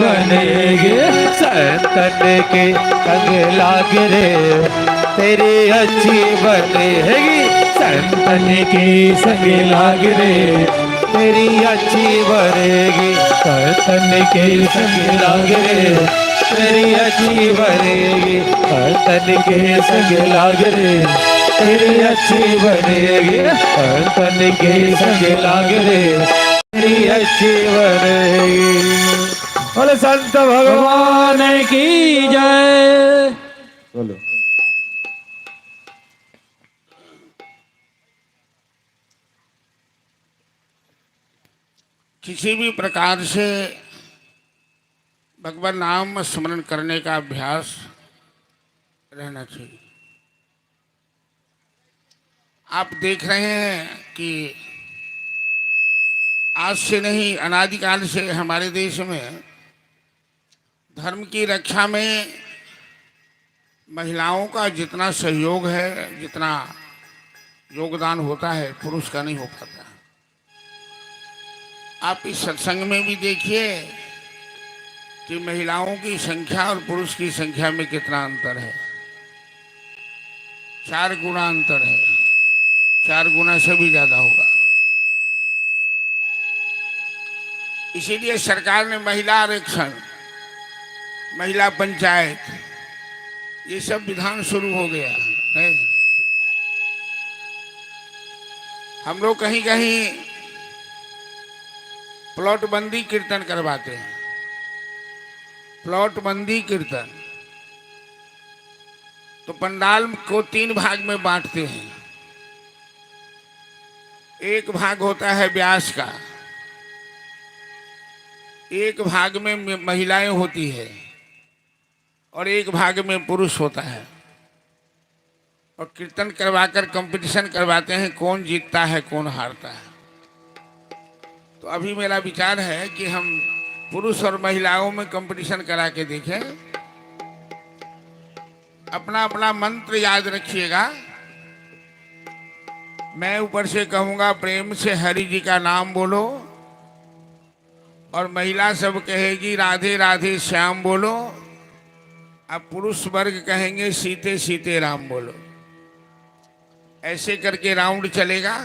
बनेगी, संतन के संग लाग रे तेरी अच्छी बनेगी, संतन के संग लाग रे तेरी अच्छी बनेगी, संतन के संग लाग रे तेरी अच्छी बनेगी, संतन के संग लाग रे तेरी अच्छी बनेगी, संतन के संग लाग रे तेरी अच्छी बनेगी। बोले संत भगवान की जय। बोलो। किसी भी प्रकार से भगवान नाम स्मरण करने का अभ्यास रहना चाहिए। आप देख रहे हैं कि आज से नहीं, अनादिकाल से हमारे देश में धर्म की रक्षा में महिलाओं का जितना सहयोग है, जितना योगदान होता है, पुरुष का नहीं हो पाता। आप इस सत्संग में भी देखिए कि महिलाओं की संख्या और पुरुष की संख्या में कितना अंतर है। 4 गुना अंतर है, 4 गुना से भी ज्यादा होगा। इसीलिए सरकार ने महिला आरक्षण, महिला पंचायत, ये सब विधान शुरू हो गया है। हम लोग कहीं कहीं प्लॉट बंदी कीर्तन करवाते हैं, प्लॉट बंदी कीर्तन। तो पंडाल को 3 भाग में बांटते हैं। एक भाग होता है व्यास का, एक भाग में महिलाएं होती है और एक भाग में पुरुष होता है। और कीर्तन करवाकर कंपटीशन करवाते हैं, कौन जीतता है कौन हारता है। तो अभी मेरा विचार है कि हम पुरुष और महिलाओं में कंपटीशन करा के देखें। अपना अपना मंत्र याद रखिएगा। मैं ऊपर से कहूंगा प्रेम से हरि जी का नाम बोलो, और महिला सब कहेगी राधे राधे श्याम बोलो। अब पुरुष वर्ग कहेंगे सीते सीते राम बोलो। ऐसे करके राउंड चलेगा।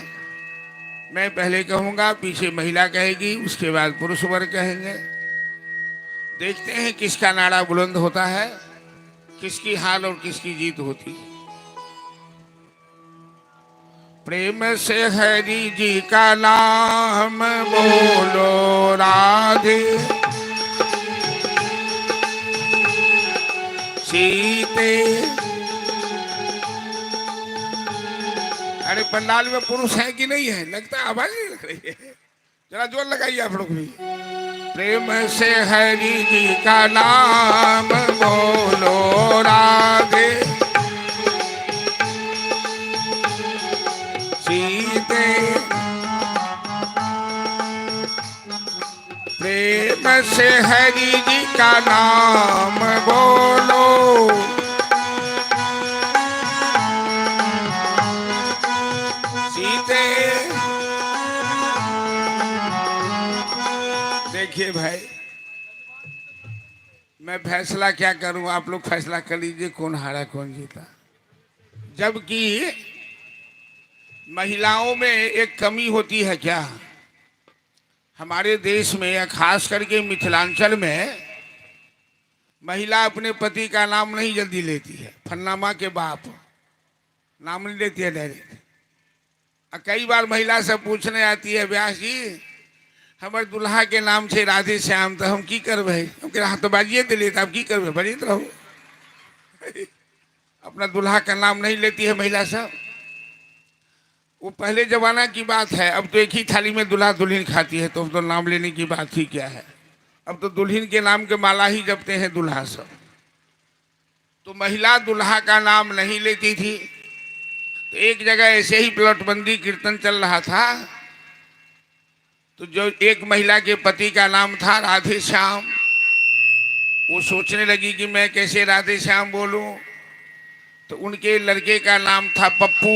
मैं पहले कहूंगा, पीछे महिला कहेगी, उसके बाद पुरुष वर्ग कहेंगे। देखते हैं किसका नारा बुलंद होता है, किसकी हार और किसकी जीत होती है। प्रेम से हरि जी का नाम बोलो राधे सीते। अरे पंडाल में पुरुष है कि नहीं है? लगता है आवाज नहीं लग रही है। जरा जोर लगाइए आप लोग भी। प्रेम से हरि जी का नाम बोलो राधे सीते। प्रेम से हरि जी का नाम बोलो सीते। देखिए भाई, मैं फैसला क्या करूं, आप लोग फैसला कर लीजिए कौन हारा कौन जीता। जबकि महिलाओं में एक कमी होती है क्या हमारे देश में, या खास करके मिथिलांचल में, महिला अपने पति का नाम नहीं जल्दी लेती है। फन्नामा के बाप नाम नहीं लेती है डायरेक्ट। कई बार महिला से पूछने आती है, व्यास जी हमारे दुल्हा के नाम से राधे श्याम, तो हम की करबे? हम कह हाथ तो बाजिए दिले, तो आप की करबे? बजित रहो। अपना दुल्हा का नाम नहीं लेती है महिला सब। वो पहले जमाना की बात है। अब तो एक ही थाली में दूल्हा दुल्हन खाती है, तो अब तो नाम लेने की बात ही क्या है। अब तो दुल्हन के नाम के माला ही जपते हैं दूल्हा सब। तो महिला दूल्हा का नाम नहीं लेती थी। तो एक जगह ऐसे ही प्लॉटबंदी कीर्तन चल रहा था। तो जो एक महिला के पति का नाम था राधे श्याम, वो सोचने लगी कि मैं कैसे राधे श्याम बोलूं। तो उनके लड़के का नाम था पप्पू।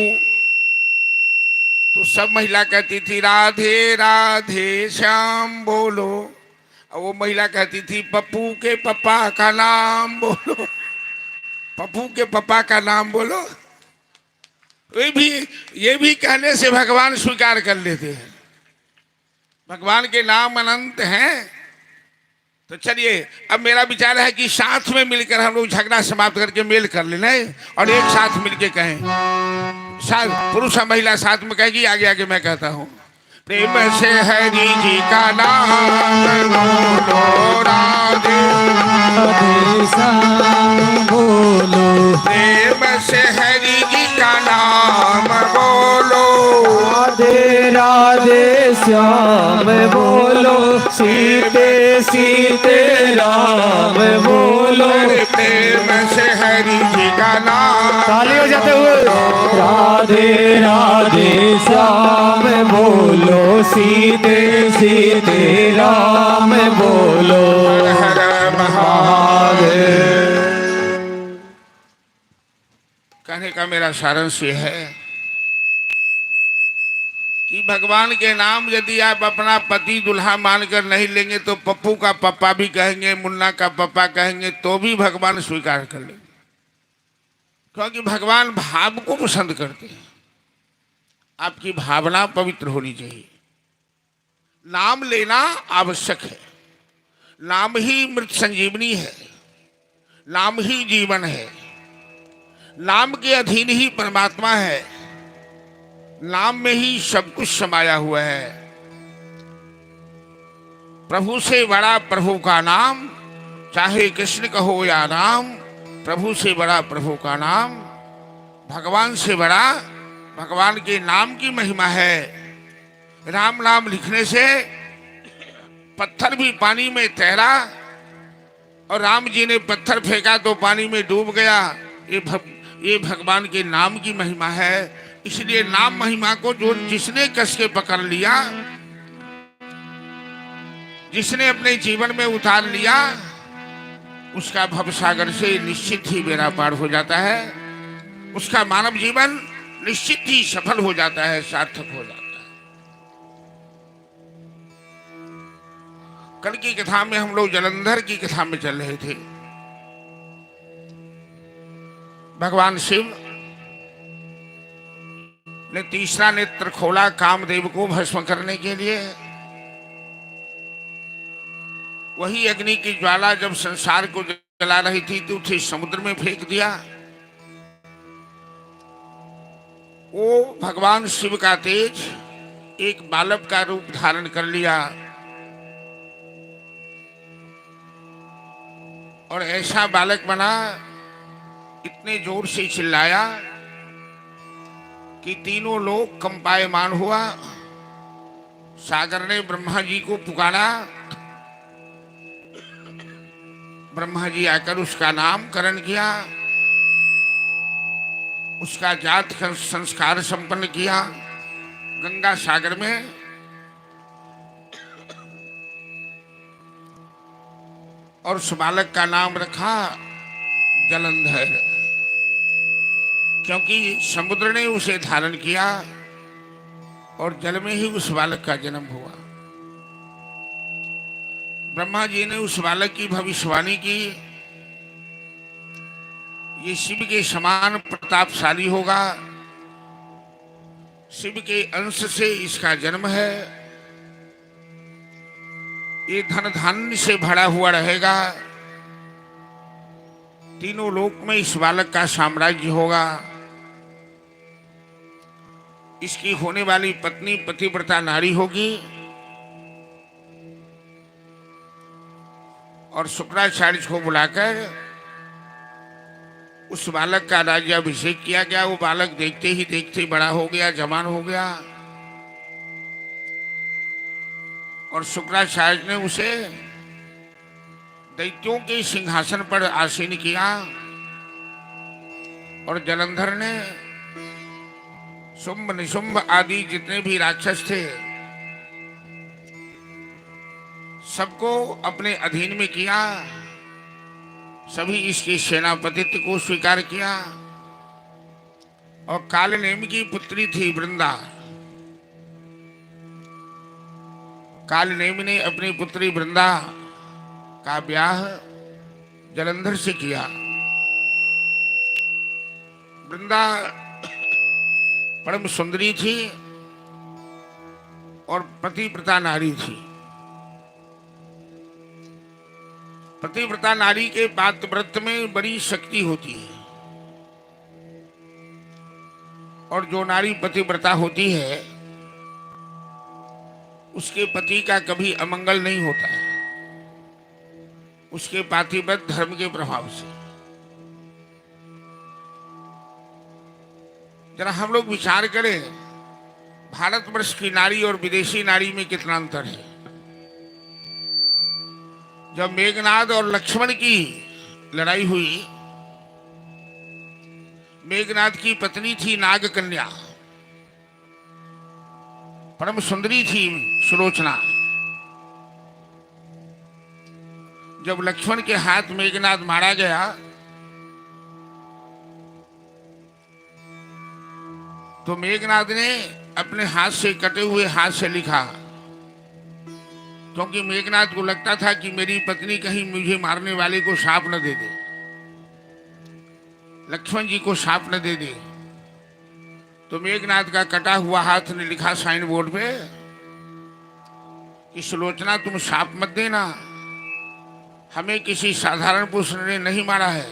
तो सब महिला कहती थी राधे राधे श्याम बोलो। और वो महिला कहती थी पप्पू के पापा का नाम बोलो, पप्पू के पापा का नाम बोलो। ये भी कहने से भगवान स्वीकार कर लेते हैं। भगवान के नाम अनंत हैं। तो चलिए, अब मेरा विचार है कि साथ में मिलकर हम लोग झगड़ा समाप्त करके मेल कर लेना और एक साथ मिलके कहें। साथ पुरुष और महिला साथ में कहेगी, आगे आगे मैं कहता हूँ। प्रेम से हरि जी का नाम बोलो, राधे राधे श्याम बोलो, प्रेम से हरि जी का नाम बोलो, राधे राधे श्याम बोलो, सीते सीते राम बोलो। प्रेम से हरि जी का नाम, ताली हो जाते हुए, राधे राधे श्याम बोलो, सीते सीते राम बोलो। हर महादेव। कहने का मेरा सारांश ये है कि भगवान के नाम यदि आप अपना पति दुल्हा मानकर नहीं लेंगे तो पप्पू का पप्पा भी कहेंगे, मुन्ना का पप्पा कहेंगे, तो भी भगवान स्वीकार कर लेंगे। क्योंकि भगवान भाव को पसंद करते हैं। आपकी भावना पवित्र होनी चाहिए। नाम लेना आवश्यक है। नाम ही मृत संजीवनी है। नाम ही जीवन है। नाम के अधीन ही परमात्मा है। नाम में ही सब कुछ समाया हुआ है। प्रभु से बड़ा प्रभु का नाम, चाहे कृष्ण कहो या राम, प्रभु से बड़ा प्रभु का नाम, भगवान से बड़ा भगवान के नाम की महिमा है। राम नाम लिखने से पत्थर भी पानी में तैरा और राम जी ने पत्थर फेंका तो पानी में डूब गया। ये भगवान के नाम की महिमा है। इसलिए नाम महिमा को जो जिसने कस के पकड़ लिया, जिसने अपने जीवन में उतार लिया, उसका भवसागर से निश्चित ही बेड़ा पार हो जाता है। उसका मानव जीवन निश्चित ही सफल हो जाता है, सार्थक हो जाता है। कल की कथा में हम लोग जलंधर की कथा में चल रहे थे। भगवान शिव ने तीसरा नेत्र खोला कामदेव को भस्म करने के लिए। वही अग्नि की ज्वाला जब संसार को जला रही थी तो उसे समुद्र में फेंक दिया। वो भगवान शिव का तेज एक बालक का रूप धारण कर लिया और ऐसा बालक बना, इतने जोर से चिल्लाया कि तीनों लोग कंपायमान हुआ। सागर ने ब्रह्मा जी को पुकारा। ब्रह्मा जी आकर उसका नामकरण किया, उसका जात संस्कार संपन्न किया गंगा सागर में। और उस बालक का नाम रखा जलंधर, क्योंकि समुद्र ने उसे धारण किया और जल में ही उस बालक का जन्म हुआ। ब्रह्मा जी ने उस बालक की भविष्यवाणी की, ये शिव के समान प्रतापशाली होगा, शिव के अंश से इसका जन्म है, ये धन धान्य से भरा हुआ रहेगा, तीनों लोक में इस बालक का साम्राज्य होगा, इसकी होने वाली पत्नी पतिव्रता नारी होगी। और शुक्राचार्य को बुलाकर उस बालक का राज्याभिषेक किया गया। वो बालक देखते ही देखते बड़ा हो गया, जवान हो गया और शुक्राचार्य ने उसे दैत्यों के सिंहासन पर आसीन किया और जलंधर ने शुंभ निशुंभ आदि जितने भी राक्षस थे सबको अपने अधीन में किया। सभी इसके सेनापतित्व को स्वीकार किया और कालनेम की पुत्री थी वृंदा, कालनेमि ने अपनी पुत्री वृंदा का ब्याह जलंधर से किया। वृंदा परम सुंदरी थी और पतिव्रता नारी थी। पतिव्रता नारी के पातिव्रत में बड़ी शक्ति होती है, और जो नारी पतिव्रता होती है उसके पति का कभी अमंगल नहीं होता है, उसके पातिव्रत धर्म के प्रभाव से। जरा हम लोग विचार करें, भारतवर्ष की नारी और विदेशी नारी में कितना अंतर है। जब मेघनाद और लक्ष्मण की लड़ाई हुई, मेघनाद की पत्नी थी नागकन्या, परम सुंदरी थी सुलोचना। जब लक्ष्मण के हाथ मेघनाद मारा गया तो मेघनाद ने अपने हाथ से, कटे हुए हाथ से लिखा, क्योंकि मेघनाद को लगता था कि मेरी पत्नी कहीं मुझे मारने वाले को शाप न दे दे, लक्ष्मण जी को शाप न दे दे। तो मेघनाद का कटा हुआ हाथ ने लिखा साइन बोर्ड पे कि सुलोचना तुम शाप मत देना, हमें किसी साधारण पुरुष ने नहीं मारा है,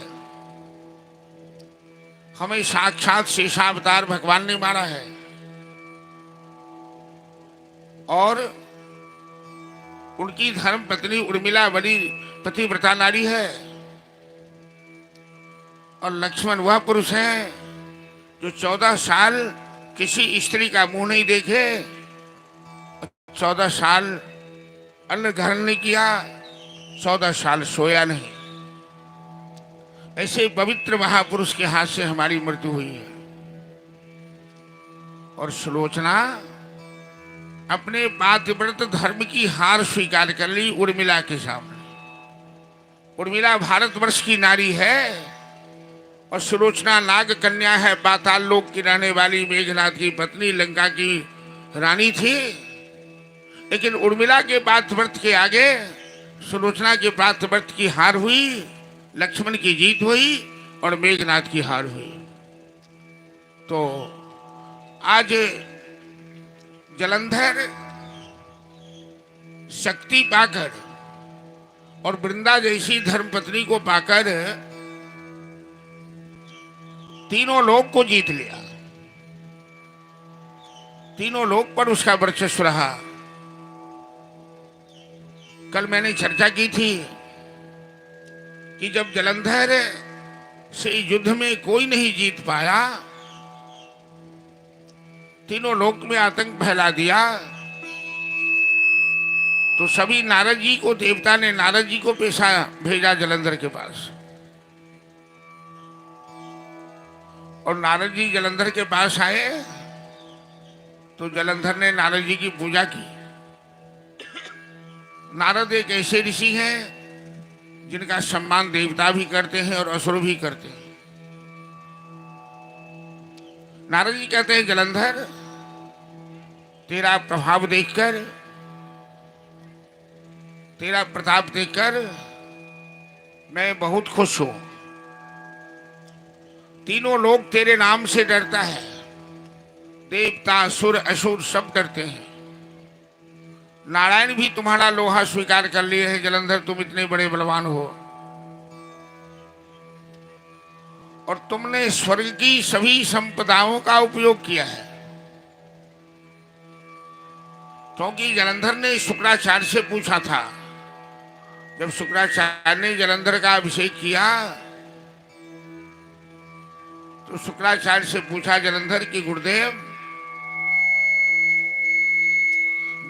हमें साक्षात शेषावतार भगवान ने मारा है। और उनकी धर्म पत्नी उर्मिला बड़ी पतिव्रता नारी है, और लक्ष्मण वह पुरुष है जो 14 साल किसी स्त्री का मुंह नहीं देखे, 14 साल अन्न ग्रहण नहीं किया, 14 साल सोया नहीं। ऐसे पवित्र महापुरुष के हाथ से हमारी मृत्यु हुई है। और सुलोचना अपने पातिव्रत धर्म की हार स्वीकार कर ली उर्मिला के सामने। उर्मिला भारतवर्ष की नारी है और सुलोचना नाग कन्या है, पाताल लोक की रहने वाली मेघनाद की पत्नी, लंका की रानी थी। लेकिन उर्मिला के पातिव्रत के आगे सुलोचना के पातिव्रत की हार हुई, लक्ष्मण की जीत हुई और मेघनाद की हार हुई। तो आज जलंधर शक्ति पाकर और वृंदा जैसी धर्मपत्नी को पाकर तीनों लोक को जीत लिया, तीनों लोक पर उसका वर्चस्व रहा। कल मैंने चर्चा की थी कि जब जलंधर से युद्ध में कोई नहीं जीत पाया, तीनों लोक में आतंक फैला दिया, तो सभी नारद जी को, देवता ने नारद जी को भेजा जलंधर के पास। और नारद जी जलंधर के पास आए तो जलंधर ने नारद जी की पूजा की। नारद एक ऐसे ऋषि हैं जिनका सम्मान देवता भी करते हैं और असुर भी करते हैं। नारद जी कहते हैं, जलंधर तेरा प्रभाव देखकर, तेरा प्रताप देखकर मैं बहुत खुश हूं। तीनों लोग तेरे नाम से डरता है, देवता असुर असुर सब डरते हैं। नारायण भी तुम्हारा लोहा स्वीकार कर लिए हैं, जलंधर तुम इतने बड़े बलवान हो। और तुमने स्वर्ग की सभी संपदाओं का उपयोग किया है। क्योंकि जलंधर ने शुक्राचार्य से पूछा था, जब शुक्राचार्य ने जलंधर का अभिषेक किया तो शुक्राचार्य से पूछा जलंधर की, गुरुदेव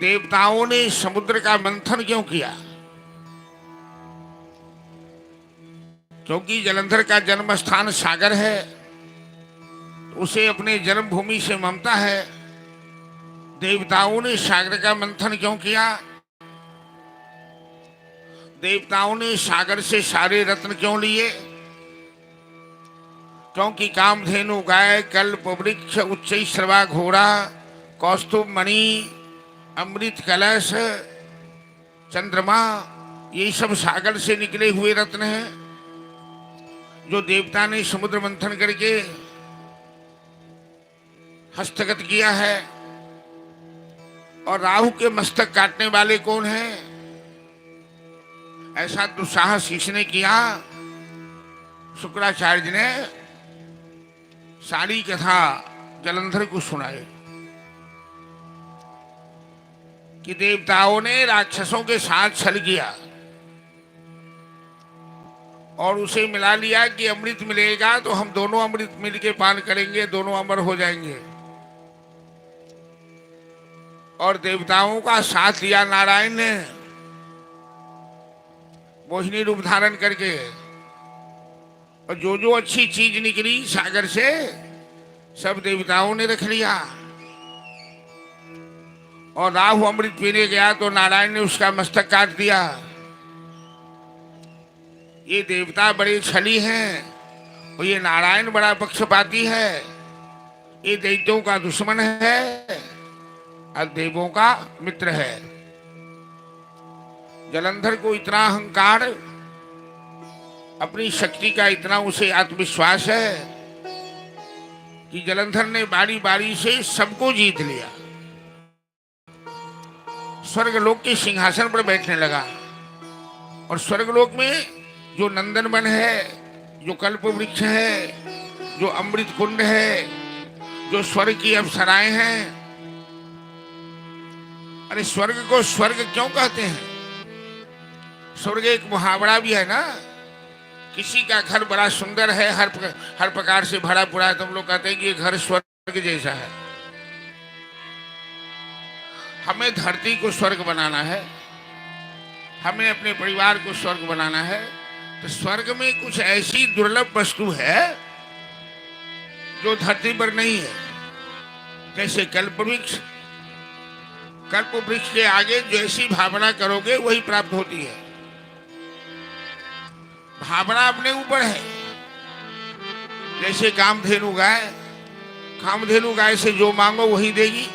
देवताओं ने समुद्र का मंथन क्यों किया? क्योंकि जलंधर का जन्म स्थान सागर है, उसे अपने जन्मभूमि से ममता है। देवताओं ने सागर का मंथन क्यों किया? देवताओं ने सागर से सारे रत्न क्यों लिए? क्योंकि कामधेनु गाय, कल्प वृक्ष, उच्च श्रवा घोड़ा, कौस्तुभ मणि, अमृत कलश चंद्रमा, ये सब सागर से निकले हुए रत्न हैं जो देवता ने समुद्र मंथन करके हस्तगत किया है। और राहु के मस्तक काटने वाले कौन हैं? ऐसा दुस्साहस किसने किया? शुक्राचार्य ने सारी कथा जलंधर को सुनाई कि देवताओं ने राक्षसों के साथ छल किया और उसे मिला लिया कि अमृत मिलेगा तो हम दोनों अमृत मिलके पान करेंगे, दोनों अमर हो जाएंगे। और देवताओं का साथ दिया नारायण ने मोहिनी रूप धारण करके। और जो जो अच्छी चीज निकली सागर से सब देवताओं ने रख लिया। और राहु अमृत पीने गया तो नारायण ने उसका मस्तक काट दिया। ये देवता बड़े छली हैं और ये नारायण बड़ा पक्षपाती है। ये दैत्यों का दुश्मन है और देवों का मित्र है। जलंधर को इतना अहंकार, अपनी शक्ति का इतना उसे आत्मविश्वास है कि जलंधर ने बारी बारी से सबको जीत लिया। स्वर्गलोक के सिंहासन पर बैठने लगा। और स्वर्गलोक में जो नंदन वन है, जो कल्प वृक्ष है, जो अमृत कुंड है, जो स्वर्ग की अप्सराएं हैं। अरे स्वर्ग को स्वर्ग क्यों कहते हैं? स्वर्ग एक मुहावरा भी है ना। किसी का घर बड़ा सुंदर है, हर प्रकार से भरा पूरा है, तो हम लोग कहते हैं कि ये घर स्वर्ग जैसा है। हमें धरती को स्वर्ग बनाना है, हमें अपने परिवार को स्वर्ग बनाना है। तो स्वर्ग में कुछ ऐसी दुर्लभ वस्तु है जो धरती पर नहीं है। जैसे कल्प वृक्ष। कल्प वृक्ष के आगे जैसी भावना करोगे वही प्राप्त होती है। भावना अपने ऊपर है। जैसे कामधेनु गाय, कामधेनु गाय से जो मांगो वही देगी।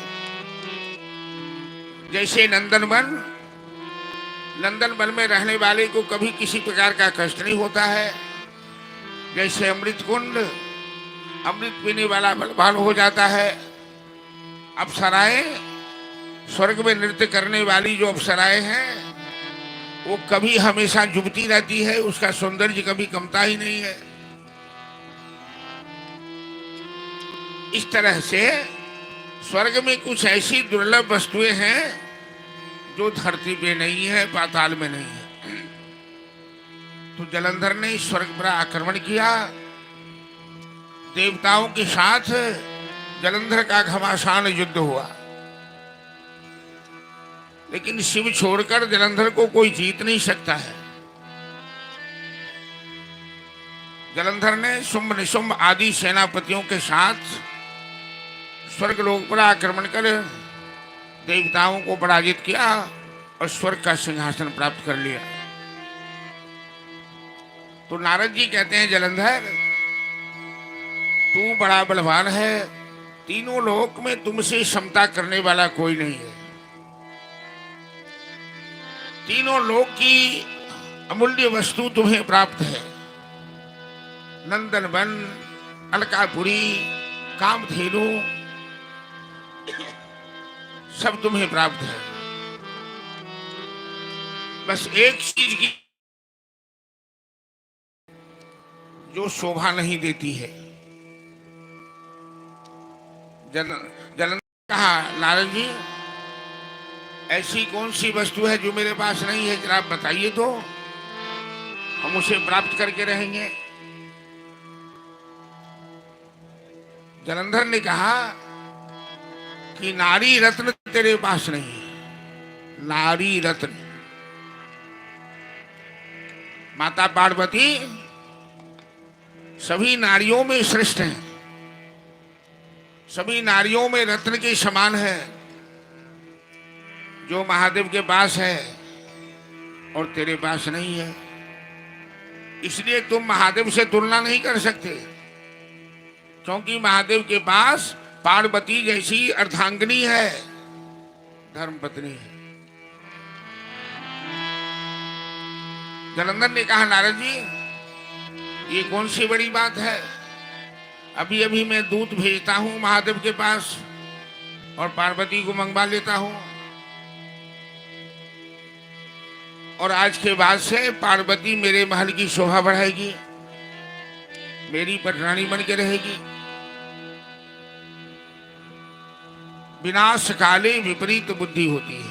जैसे नंदनवन, नंदनवन में रहने वाले को कभी किसी प्रकार का कष्ट नहीं होता है। जैसे अमृत कुंड, अमृत पीने वाला बलवान हो जाता है। अप्सराएं, स्वर्ग में नृत्य करने वाली जो अप्सराएं हैं वो कभी हमेशा जुबती रहती है, उसका सौंदर्य कभी कमता ही नहीं है। इस तरह से स्वर्ग में कुछ ऐसी दुर्लभ वस्तुएं हैं जो धरती पे नहीं है, पाताल में नहीं है। तो जलंधर ने स्वर्ग पर आक्रमण किया। देवताओं के साथ जलंधर का घमासान युद्ध हुआ। लेकिन शिव छोड़कर जलंधर को कोई जीत नहीं सकता है। जलंधर ने शुंभ निशुंभ आदि सेनापतियों के साथ स्वर्गलोक पर आक्रमण कर देवताओं को पराजित किया और स्वर्ग का सिंहासन प्राप्त कर लिया। तो नारद जी कहते हैं, जलंधर तू बड़ा बलवान है, तीनों लोक में तुमसे समता करने वाला कोई नहीं है। तीनों लोक की अमूल्य वस्तु तुम्हें प्राप्त है। नंदनवन, अलकापुरी, कामधेनु सब तुम्हें प्राप्त है। बस एक चीज की जो शोभा नहीं देती है। जलंधर कहा, नारद जी ऐसी कौन सी वस्तु है जो मेरे पास नहीं है, जरा आप बताइए तो हम उसे प्राप्त करके रहेंगे। जलंधर ने कहा कि नारी रत्न तेरे पास नहीं है। नारी रत्न, माता पार्वती सभी नारियों में श्रेष्ठ हैं, सभी नारियों में रत्न के समान है। जो महादेव के पास है और तेरे पास नहीं है, इसलिए तुम महादेव से तुलना नहीं कर सकते। क्योंकि महादेव के पास पार्वती जैसी अर्धांगिनी है, धर्मपत्नी है। जलंधर ने कहा नारद जी ये कौन सी बड़ी बात है, अभी अभी मैं दूत भेजता हूं महादेव के पास और पार्वती को मंगवा लेता हूं, और आज के बाद से पार्वती मेरे महल की शोभा बढ़ाएगी, मेरी पटरानी बन के रहेगी। विनाश काले विपरीत बुद्धि होती है।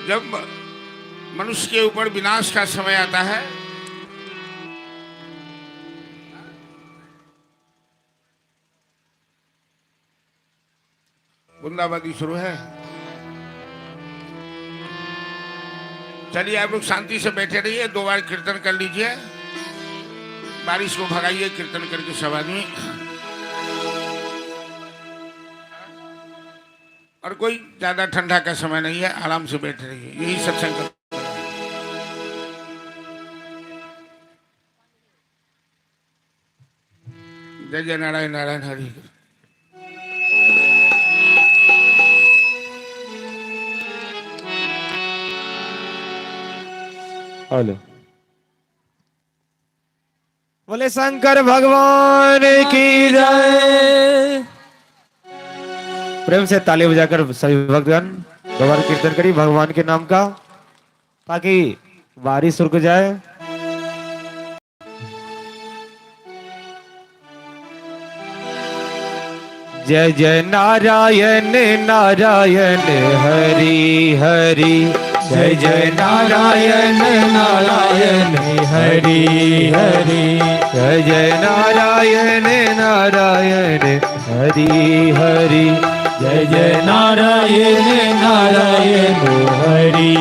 जब मनुष्य के ऊपर विनाश का समय आता है बूंदाबांदी शुरू है। चलिए आप लोग शांति से बैठे रहिए, 2 बार कीर्तन कर लीजिए, बारिश को भगाइए कीर्तन करके सब आदमी। और कोई ज्यादा ठंडा का समय नहीं है, आराम से बैठे रहिए, यही सत्संग का। जय जय नारायण नारायण हरि। हेलो, बोले शंकर भगवान की जय। प्रेम से ताली बजाकर सभी भक्तगण दोबारा कीर्तन करिए भगवान के नाम का, ताकि बारिश रुक जाए। जय जय नारायण नारायण हरि हरि, जय जय नारायण नारायण हरि हरि, जय जय नारायण नारायण हरि हरि, जय जय नारायण नारायण हरि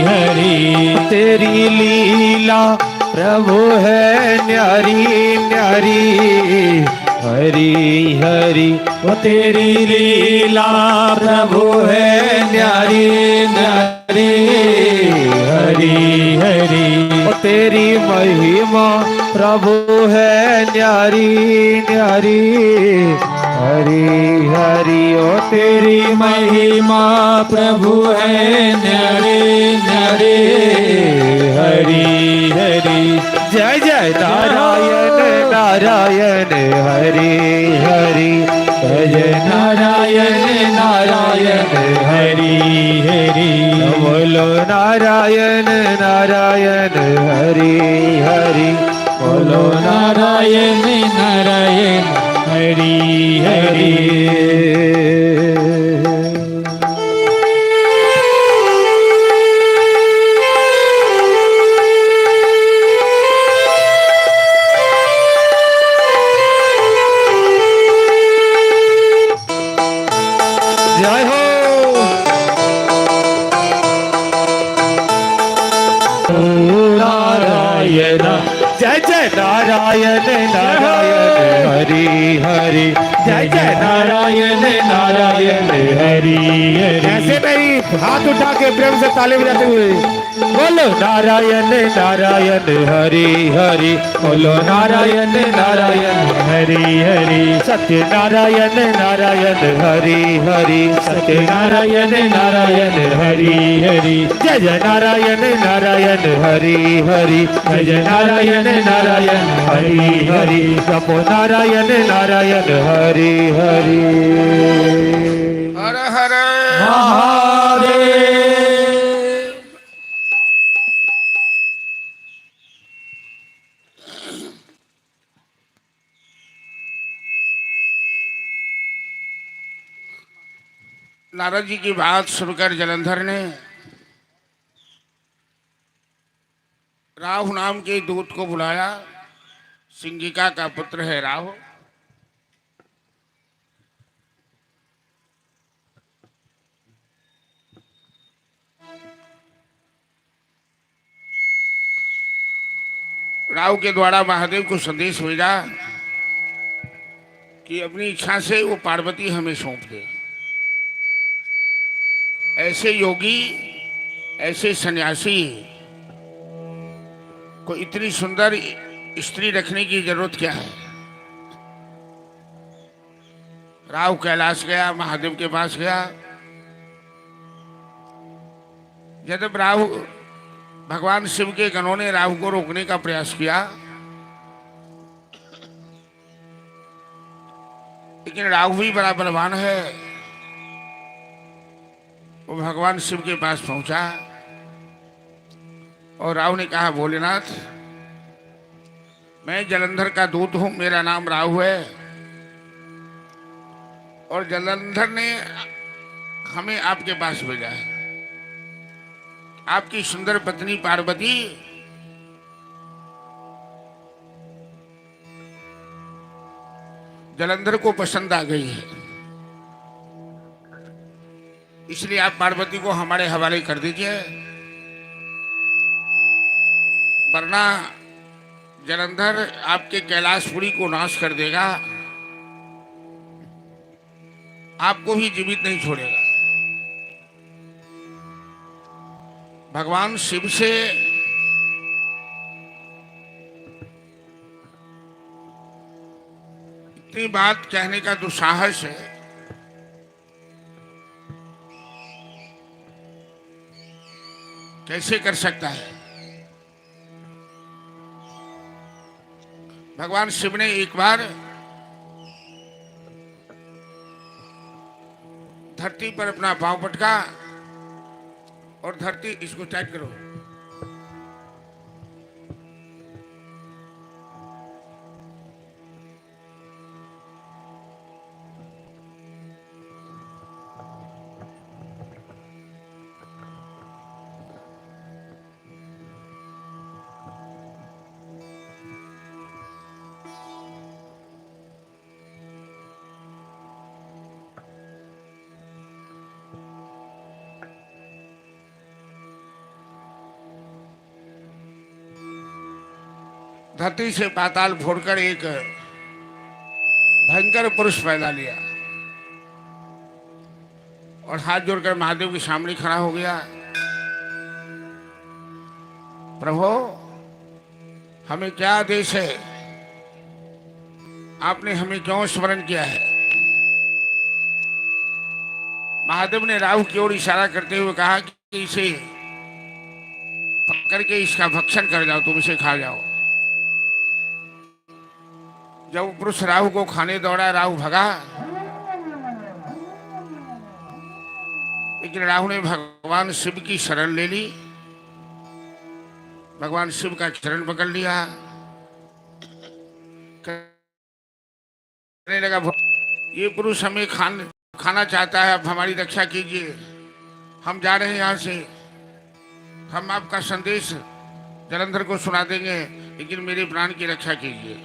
हरि। तेरी लीला प्रभु है न्यारी न्यारी, हरि हरि वो तेरी लीला प्रभु है न्यारी न्यारी, हरि हरि वो तेरी महिमा प्रभु है न्यारी न्यारी, हरि हरि ओ तेरी महिमा प्रभु है न्यारी न्यारी, हरि हरि। जय जय नारायण नारायण हरि हरि, जय जय नारायण नारायण हरि हरि, बोलो नारायण नारायण हरि हरि, बोलो नारायण नारायण हरि हरि। जय हो नारायण, जय जय नारायण नारायण हरि हरि, जय जय नारायण नारायण हरि हरि। ऐसे नहीं, हाथ उठा के प्रेम से ताली बजाते हुए बोलो नारायण नारायण हरि हरि, बोलो नारायण नारायण हरि हरि, सत्य नारायण नारायण हरि हरि, सत्य नारायण नारायण हरि हरि, जय जय नारायण नारायण हरि हरि, जय जय नारायण नारायण हरि हरि, जपो नारायण नारायण हरि हरि। हर हर महादेव। नारद जी की बात सुनकर जलंधर ने राहु नाम के दूत को बुलाया। सिंगिका का पुत्र है राहु। राहु के द्वारा महादेव को संदेश भेजा कि अपनी इच्छा से वो पार्वती हमें सौंप दे। ऐसे योगी, ऐसे सन्यासी को इतनी सुंदर स्त्री रखने की जरूरत क्या है। राहु कैलाश गया, महादेव के पास गया। जब राहु भगवान शिव के गणों ने राहु को रोकने का प्रयास किया, लेकिन राहु भी बड़ा बलवान है। वो भगवान शिव के पास पहुंचा और राहु ने कहा, भोलेनाथ, मैं जलंधर का दूत हूं, मेरा नाम राहु है, और जलंधर ने हमें आपके पास भेजा है। आपकी सुंदर पत्नी पार्वती जलंधर को पसंद आ गई है, इसलिए आप पार्वती को हमारे हवाले कर दीजिए, वरना जलंधर आपके कैलाशपुरी को नाश कर देगा, आपको भी जीवित नहीं छोड़ेगा। भगवान शिव से इतनी बात कहने का दुस्साहस है, कैसे कर सकता है? भगवान शिव ने एक बार धरती पर अपना पांव पटका और धरती, इसको टाइट करो, धरती से पाताल फोड़कर एक भयंकर पुरुष पैदा लिया और हाथ जोड़कर महादेव के सामने खड़ा हो गया। प्रभु, हमें क्या आदेश है? आपने हमें क्यों स्मरण किया है? महादेव ने राहु की ओर इशारा करते हुए कहा कि इसे पकड़ के इसका भक्षण कर जाओ, तुम इसे खा जाओ। जब वो पुरुष राहु को खाने दौड़ा, राहु भगा, लेकिन राहु ने भगवान शिव की शरण ले ली, भगवान शिव का चरण पकड़ लिया, कहने लगा, ये पुरुष हमें खाना चाहता है, अब हमारी रक्षा कीजिए, हम जा रहे हैं यहाँ से, हम आपका संदेश जलंधर को सुना देंगे, लेकिन मेरे प्राण की रक्षा कीजिए।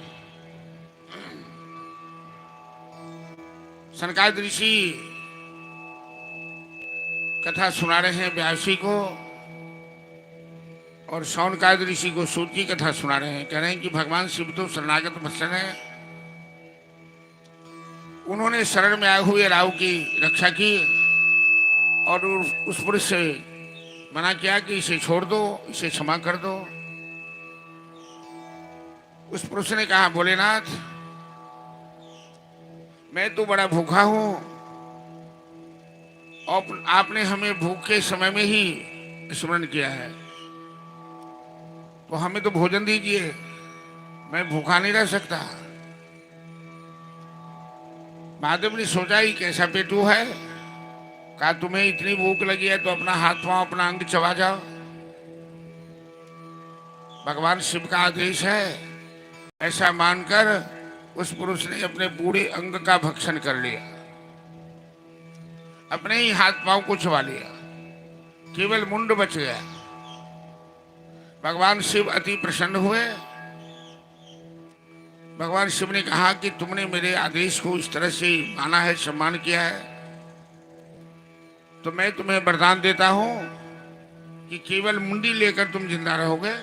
सनकादिक ऋषि कथा सुना रहे हैं व्यासी को, और शौनकादिक ऋषि को सूत की कथा सुना रहे हैं। कह रहे हैं कि भगवान शिव तो शरणागत वत्सल है, उन्होंने शरण में आए हुए राहु की रक्षा की और उस पुरुष से मना किया कि इसे छोड़ दो, इसे क्षमा कर दो। उस पुरुष ने कहा, भोलेनाथ, मैं तो बड़ा भूखा हूं और आपने हमें भूख के समय में ही स्मरण किया है, तो हमें तो भोजन दीजिए, मैं भूखा नहीं रह सकता। महादेव ने सोचा ही कैसा पेटू है, कहा तुम्हें इतनी भूख लगी है तो अपना हाथ पांव, अपना अंग चबा जाओ, भगवान शिव का आदेश है। ऐसा मानकर उस पुरुष ने अपने पूरे अंग का भक्षण कर लिया, अपने ही हाथ पांव को चबा लिया, केवल मुंड बच गया। भगवान शिव अति प्रसन्न हुए। भगवान शिव ने कहा कि तुमने मेरे आदेश को इस तरह से माना है, सम्मान किया है, तो मैं तुम्हें वरदान देता हूं कि केवल मुंडी लेकर तुम जिंदा रहोगे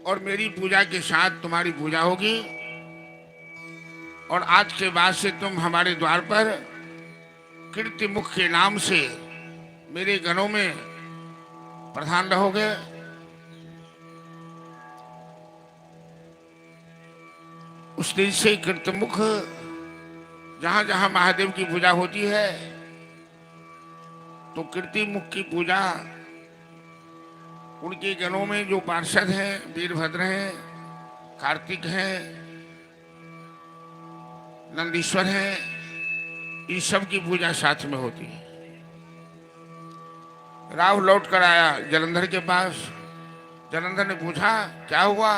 और मेरी पूजा के साथ तुम्हारी पूजा होगी, और आज के बाद से तुम हमारे द्वार पर कीर्तिमुख के नाम से मेरे गणों में प्रधान रहोगे। उस दिन से कीर्तिमुख जहां जहां महादेव की पूजा होती है, तो कीर्ति मुख की पूजा उनके गणों में जो पार्षद हैं, वीरभद्र हैं, कार्तिक हैं, नंदीश्वर हैं, इस सब की पूजा साथ में होती है। राव लौट कर आया जलंधर के पास। जलंधर ने पूछा क्या हुआ।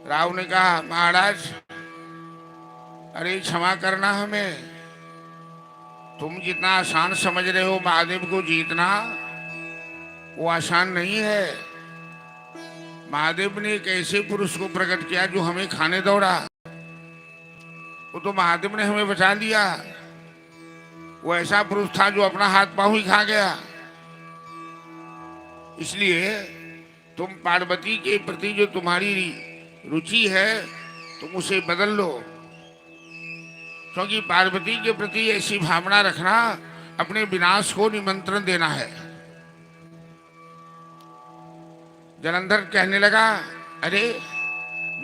राव ने कहा महाराज, अरे क्षमा करना हमें, तुम जितना आसान समझ रहे हो महादेव को जीतना, वो आसान नहीं है। महादेव ने एक ऐसे पुरुष को प्रकट किया जो हमें खाने दौड़ा, वो तो महादेव ने हमें बचा लिया। वो ऐसा पुरुष था जो अपना हाथ पांव ही खा गया। इसलिए तुम पार्वती के प्रति जो तुम्हारी रुचि है तुम उसे बदल लो, क्योंकि पार्वती के प्रति ऐसी भावना रखना अपने विनाश को निमंत्रण देना है। जलंधर कहने लगा, अरे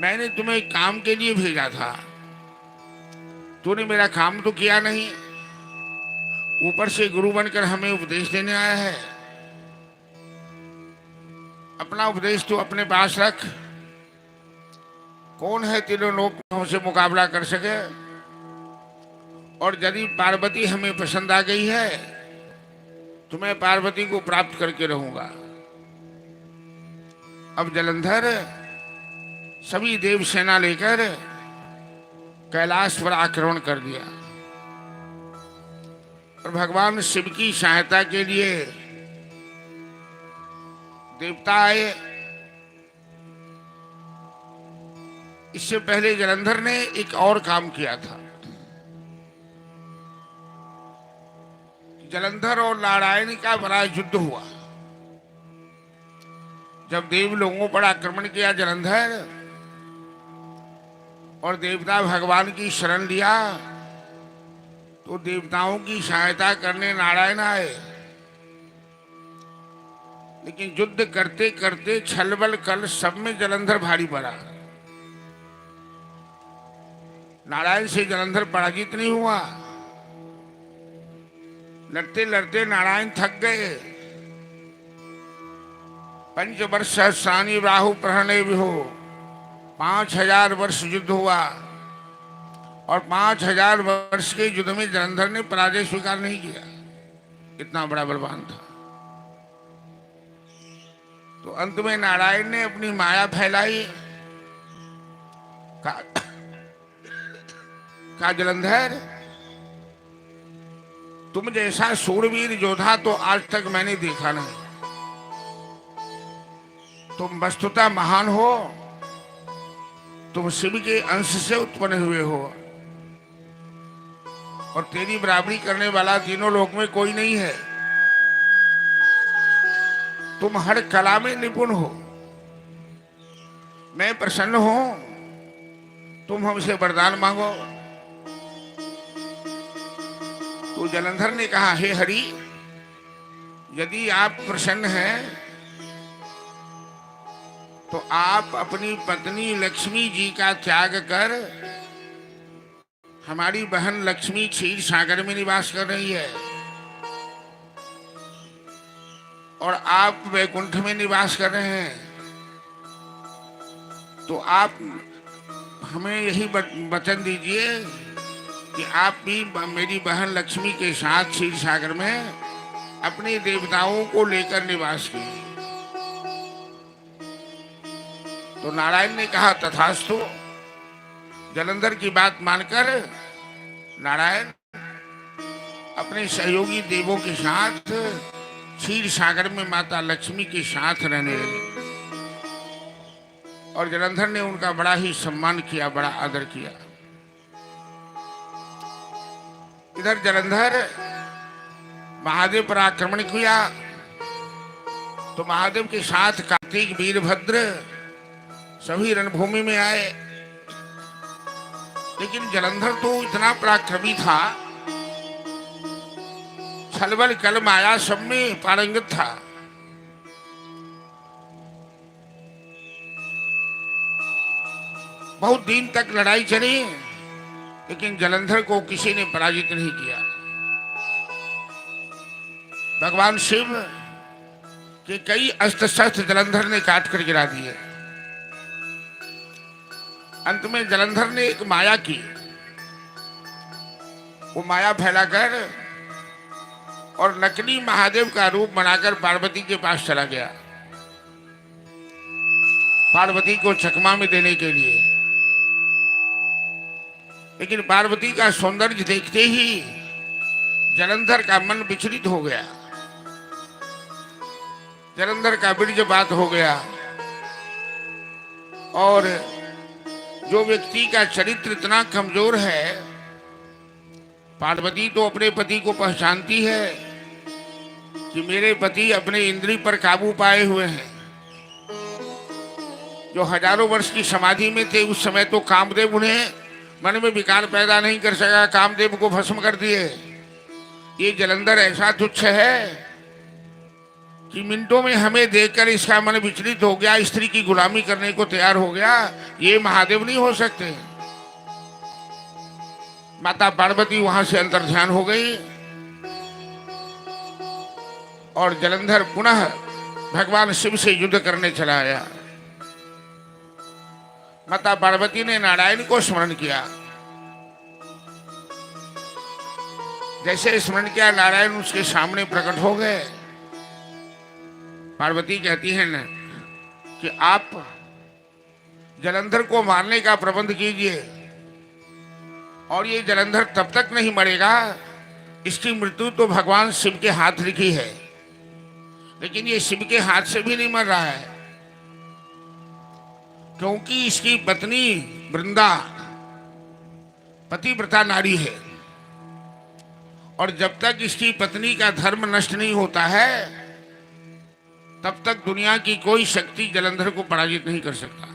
मैंने तुम्हें काम के लिए भेजा था, तूने मेरा काम तो किया नहीं, ऊपर से गुरु बनकर हमें उपदेश देने आया है। अपना उपदेश तो अपने पास रख। कौन है तीनों लोग हमसे मुकाबला कर सके। और यदि पार्वती हमें पसंद आ गई है तो मैं पार्वती को प्राप्त करके रहूंगा। अब जलंधर सभी देव सेना लेकर कैलाश पर आक्रमण कर दिया और भगवान शिव की सहायता के लिए देवता आए। इससे पहले जलंधर ने एक और काम किया था। जलंधर और नारायण का बड़ा युद्ध हुआ। जब देव लोगों पर आक्रमण किया जलंधर और देवता भगवान की शरण लिया तो देवताओं की सहायता करने नारायण आए। लेकिन युद्ध करते करते छलबल कल सब में जलंधर भारी पड़ा। नारायण से जलंधर पराजित नहीं हुआ। लड़ते लड़ते नारायण थक गए। पंचवर्ष सहस्राणि राहु प्रहणे विहो, 5000 वर्ष युद्ध हुआ और 5000 वर्ष के युद्ध में जलंधर ने पराजय स्वीकार नहीं किया। इतना बड़ा बलवान था। तो अंत में नारायण ने अपनी माया फैलाई। कहा जलंधर, तुम जैसा सूरवीर योद्धा तो आज तक मैंने देखा नहीं। तुम वस्तुतः महान हो। तुम शिव के अंश से उत्पन्न हुए हो और तेरी बराबरी करने वाला तीनों लोक में कोई नहीं है। तुम हर कला में निपुण हो। मैं प्रसन्न हूं। तुम हमसे वरदान मांगो। तो जलंधर ने कहा, हे हरि, यदि आप प्रसन्न हैं तो आप अपनी पत्नी लक्ष्मी जी का त्याग कर, हमारी बहन लक्ष्मी क्षीर सागर में निवास कर रही है और आप वैकुंठ में निवास कर रहे हैं, तो आप हमें यही वचन दीजिए कि आप भी मेरी बहन लक्ष्मी के साथ क्षीर सागर में अपने देवताओं को लेकर निवास कीजिए। तो नारायण ने कहा तथास्तु। जलंधर की बात मानकर नारायण अपने सहयोगी देवों के साथ क्षीर सागर में माता लक्ष्मी के साथ रहने लगे और जलंधर ने उनका बड़ा ही सम्मान किया, बड़ा आदर किया। इधर जलंधर महादेव पर आक्रमण किया तो महादेव के साथ कार्तिक, वीरभद्र सभी रणभूमि में आए। लेकिन जलंधर तो इतना पराक्रमी था, छलबल कल माया सब में पारंगत था। बहुत दिन तक लड़ाई चली लेकिन जलंधर को किसी ने पराजित नहीं किया। भगवान शिव के कई अस्त्र शस्त्र जलंधर ने काट कर गिरा दिए। अंत में जलंधर ने एक माया की, वो माया फैलाकर और नकली महादेव का रूप बनाकर पार्वती के पास चला गया, पार्वती को चकमा में देने के लिए। लेकिन पार्वती का सौंदर्य देखते ही जलंधर का मन विचलित हो गया, जलंधर का बीर्जपात हो गया। और जो व्यक्ति का चरित्र इतना कमजोर है, पार्वती तो अपने पति को पहचानती है कि मेरे पति अपने इंद्रिय पर काबू पाए हुए हैं। जो हजारों वर्ष की समाधि में थे उस समय तो कामदेव उन्हें मन में विकार पैदा नहीं कर सका, कामदेव को भस्म कर दिए। ये जलंधर ऐसा तुच्छ है कि मिनटों में हमें देखकर इसका मन विचलित हो गया, स्त्री की गुलामी करने को तैयार हो गया। ये महादेव नहीं हो सकते। माता पार्वती वहां से अंतर्ध्यान हो गई और जलंधर पुनः भगवान शिव से युद्ध करने चला आया। माता पार्वती ने नारायण को स्मरण किया। जैसे स्मरण किया, नारायण उसके सामने प्रकट हो गए। पार्वती कहती है न कि आप जलंधर को मारने का प्रबंध कीजिए, और ये जलंधर तब तक नहीं मरेगा, इसकी मृत्यु तो भगवान शिव के हाथ लिखी है। लेकिन ये शिव के हाथ से भी नहीं मर रहा है, क्योंकि इसकी पत्नी वृंदा पतिव्रता नारी है, और जब तक इसकी पत्नी का धर्म नष्ट नहीं होता है तब तक दुनिया की कोई शक्ति जलंधर को पराजित नहीं कर सकता।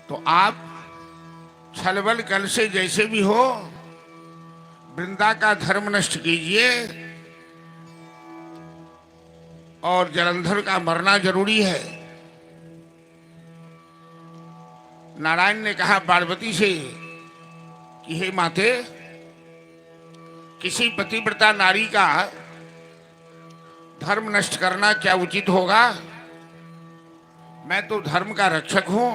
तो आप छलबल कल से जैसे भी हो वृंदा का धर्म नष्ट कीजिए, और जलंधर का मरना जरूरी है। नारायण ने कहा पार्वती से कि हे माते, किसी पतिव्रता नारी का धर्म नष्ट करना क्या उचित होगा? मैं तो धर्म का रक्षक हूं।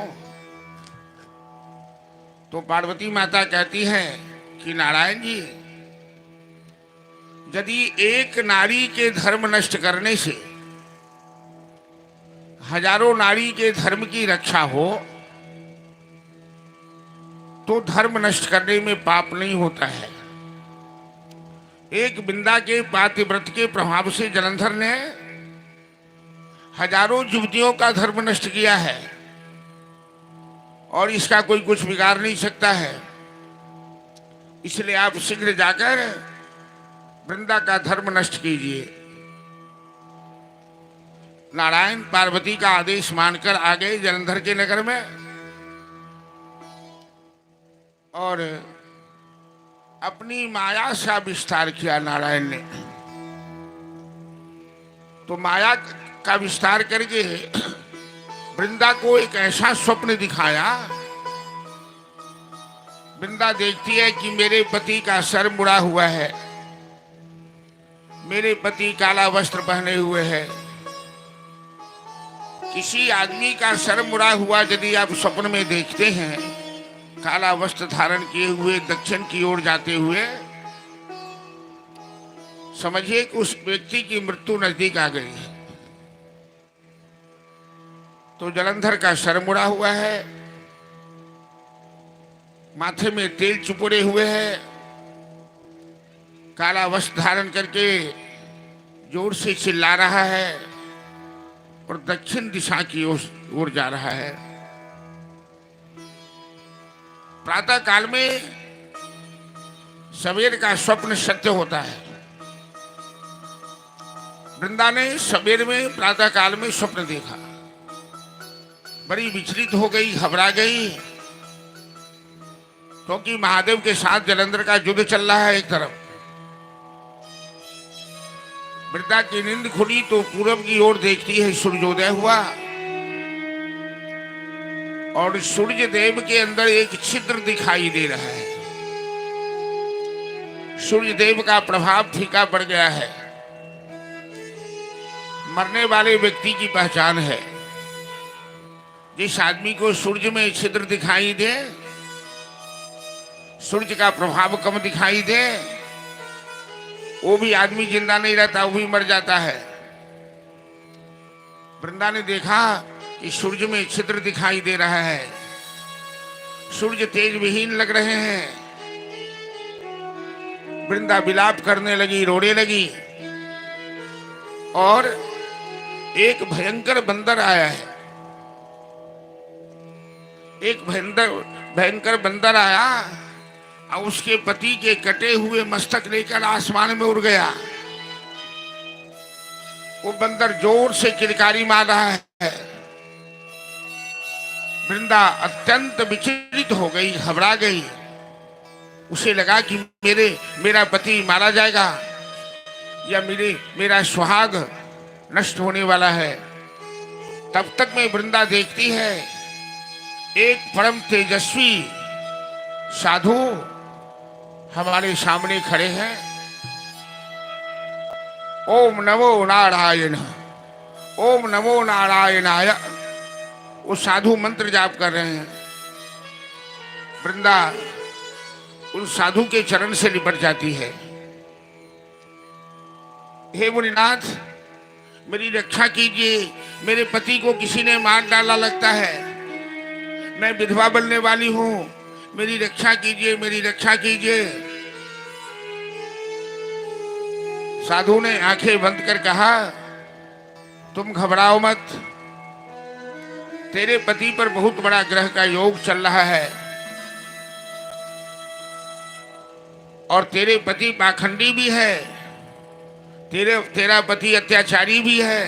तो पार्वती माता कहती है कि नारायण जी, यदि एक नारी के धर्म नष्ट करने से हजारों नारी के धर्म की रक्षा हो तो धर्म नष्ट करने में पाप नहीं होता है। एक वृंदा के पातिव्रत के प्रभाव से जलंधर ने हजारों युवतियों का धर्म नष्ट किया है, और इसका कोई कुछ बिगाड़ नहीं सकता है। इसलिए आप शीघ्र जाकर वृंदा का धर्म नष्ट कीजिए। नारायण पार्वती का आदेश मानकर आ गए जलंधर के नगर में, और अपनी माया का विस्तार किया नारायण ने। तो माया का विस्तार करके वृंदा को एक ऐसा स्वप्न दिखाया। वृंदा देखती है कि मेरे पति का सर मुड़ा हुआ है, मेरे पति काला वस्त्र पहने हुए है। किसी आदमी का सर मुड़ा हुआ यदि आप स्वप्न में देखते हैं, काला वस्त्र धारण किए हुए दक्षिण की ओर जाते हुए, समझिए कि उस व्यक्ति की मृत्यु नजदीक आ गई है। तो जलंधर का सर मुड़ा हुआ है, माथे में तेल चुपोड़े हुए है, काला वस्त्र धारण करके जोर से चिल्ला रहा है और दक्षिण दिशा की ओर जा रहा है। प्रातः काल में सवेर का स्वप्न सत्य होता है। वृंदा ने सवेर में प्रातः काल में स्वप्न देखा, बड़ी विचलित हो गई, घबरा गई, क्योंकि महादेव के साथ जलंधर का युद्ध चल रहा है। एक तरफ वृंदा की नींद खुली तो पूरब की ओर देखती है, सूर्योदय हुआ और सूर्य देव के अंदर एक छिद्र दिखाई दे रहा है। सूर्य देव का प्रभाव फीका पड़ गया है। मरने वाले व्यक्ति की पहचान है। जिस आदमी को सूर्य में छिद्र दिखाई दे, सूर्य का प्रभाव कम दिखाई दे, वो भी आदमी जिंदा नहीं रहता, वो भी मर जाता है। वृंदा ने देखा कि सूर्य में छिद्र दिखाई दे रहा है, सूर्य तेज विहीन लग रहे हैं। वृंदा विलाप करने लगी, रोने लगी। और एक भयंकर बंदर आया है, एक भयंकर बंदर आया और उसके पति के कटे हुए मस्तक लेकर आसमान में उड़ गया। वो बंदर जोर से किलकारी मार रहा है। वृंदा अत्यंत विचलित हो गई, घबरा गई। उसे लगा कि मेरा पति मारा जाएगा या मेरा सुहाग नष्ट होने वाला है। तब तक में वृंदा देखती है एक परम तेजस्वी साधु हमारे सामने खड़े हैं। ओम नमो नारायण, ओम नमो नारायणाय। वो साधु मंत्र जाप कर रहे हैं। वृंदा उन साधु के चरण से लिपट जाती है। हे मुनिनाथ, मेरी रक्षा कीजिए, मेरे पति को किसी ने मार डाला लगता है, मैं विधवा बनने वाली हूं, मेरी रक्षा कीजिए, मेरी रक्षा कीजिए। साधु ने आंखें बंद कर कहा, तुम घबराओ मत, तेरे पति पर बहुत बड़ा ग्रह का योग चल रहा है और तेरे पति पाखंडी भी है, तेरा पति अत्याचारी भी है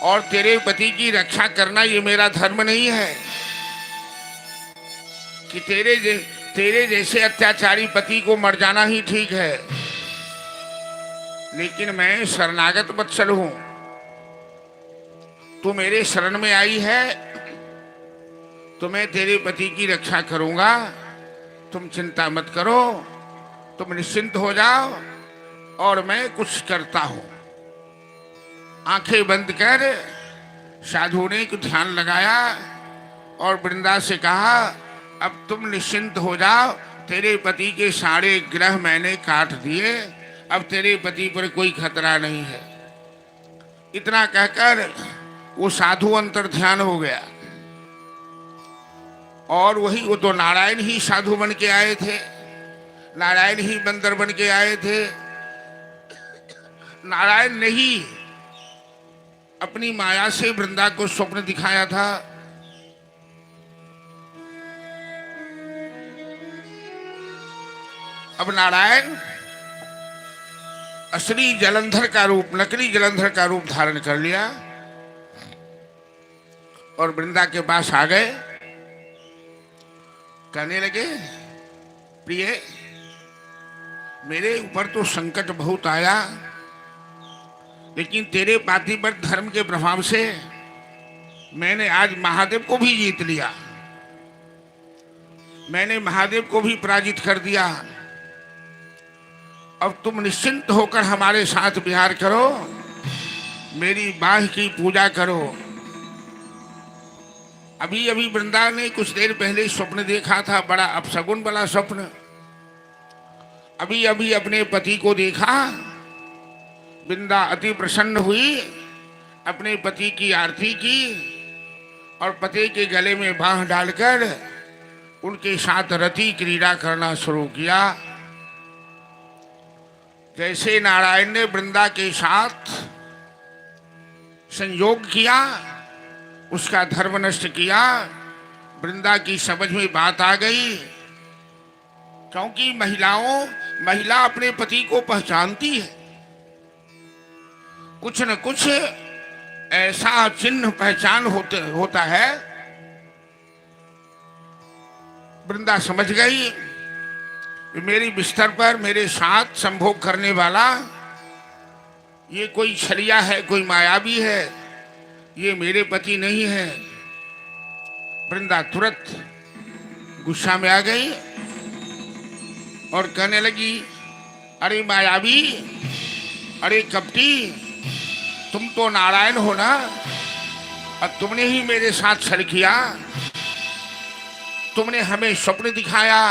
और तेरे पति की रक्षा करना ये मेरा धर्म नहीं है कि तेरे जैसे अत्याचारी पति को मर जाना ही ठीक है। लेकिन मैं शरणागत वत्सल हूं, तू मेरे शरण में आई है तो मैं तेरे पति की रक्षा करूंगा, तुम चिंता मत करो, तुम निश्चिंत हो जाओ और मैं कुछ करता हूं। आंखें बंद कर साधु ने कुछ ध्यान लगाया और वृंदा से कहा, अब तुम निश्चिंत हो जाओ, तेरे पति के सारे ग्रह मैंने काट दिए, अब तेरे पति पर कोई खतरा नहीं है। इतना कहकर वो साधु अंतर ध्यान हो गया। और वो तो नारायण ही साधु बन के आए थे, नारायण ही बंदर बन के आए थे। नारायण ने ही अपनी माया से वृंदा को स्वप्न दिखाया था। अब नारायण असली जलंधर का रूप, नकली जलंधर का रूप धारण कर लिया और वृंदा के पास आ गए। कहने लगे, प्रिय, मेरे ऊपर तो संकट बहुत आया, लेकिन तेरे पातिव्रत धर्म के प्रभाव से मैंने आज महादेव को भी जीत लिया, मैंने महादेव को भी पराजित कर दिया। अब तुम निश्चिंत होकर हमारे साथ विहार करो, मेरी बाह की पूजा करो। अभी अभी वृंदा ने कुछ देर पहले स्वप्न देखा था, बड़ा अपशगुन वाला स्वप्न। अभी अभी अपने पति को देखा। वृंदा अति प्रसन्न हुई, अपने पति की आरती की और पति के गले में बांह डालकर उनके साथ रति क्रीड़ा करना शुरू किया। जैसे नारायण ने वृंदा के साथ संयोग किया, उसका धर्म नष्ट किया, वृंदा की समझ में बात आ गई। क्योंकि महिला अपने पति को पहचानती है, कुछ न कुछ ऐसा चिन्ह पहचान होता है। वृंदा समझ गई, मेरी बिस्तर पर मेरे साथ संभोग करने वाला ये कोई छलिया है, कोई मायावी है, ये मेरे पति नहीं है। वृंदा तुरंत गुस्सा में आ गई और कहने लगी, अरे मायावी, अरे कपटी, तुम तो नारायण हो ना, और तुमने ही मेरे साथ छल किया। तुमने हमें स्वप्न दिखाया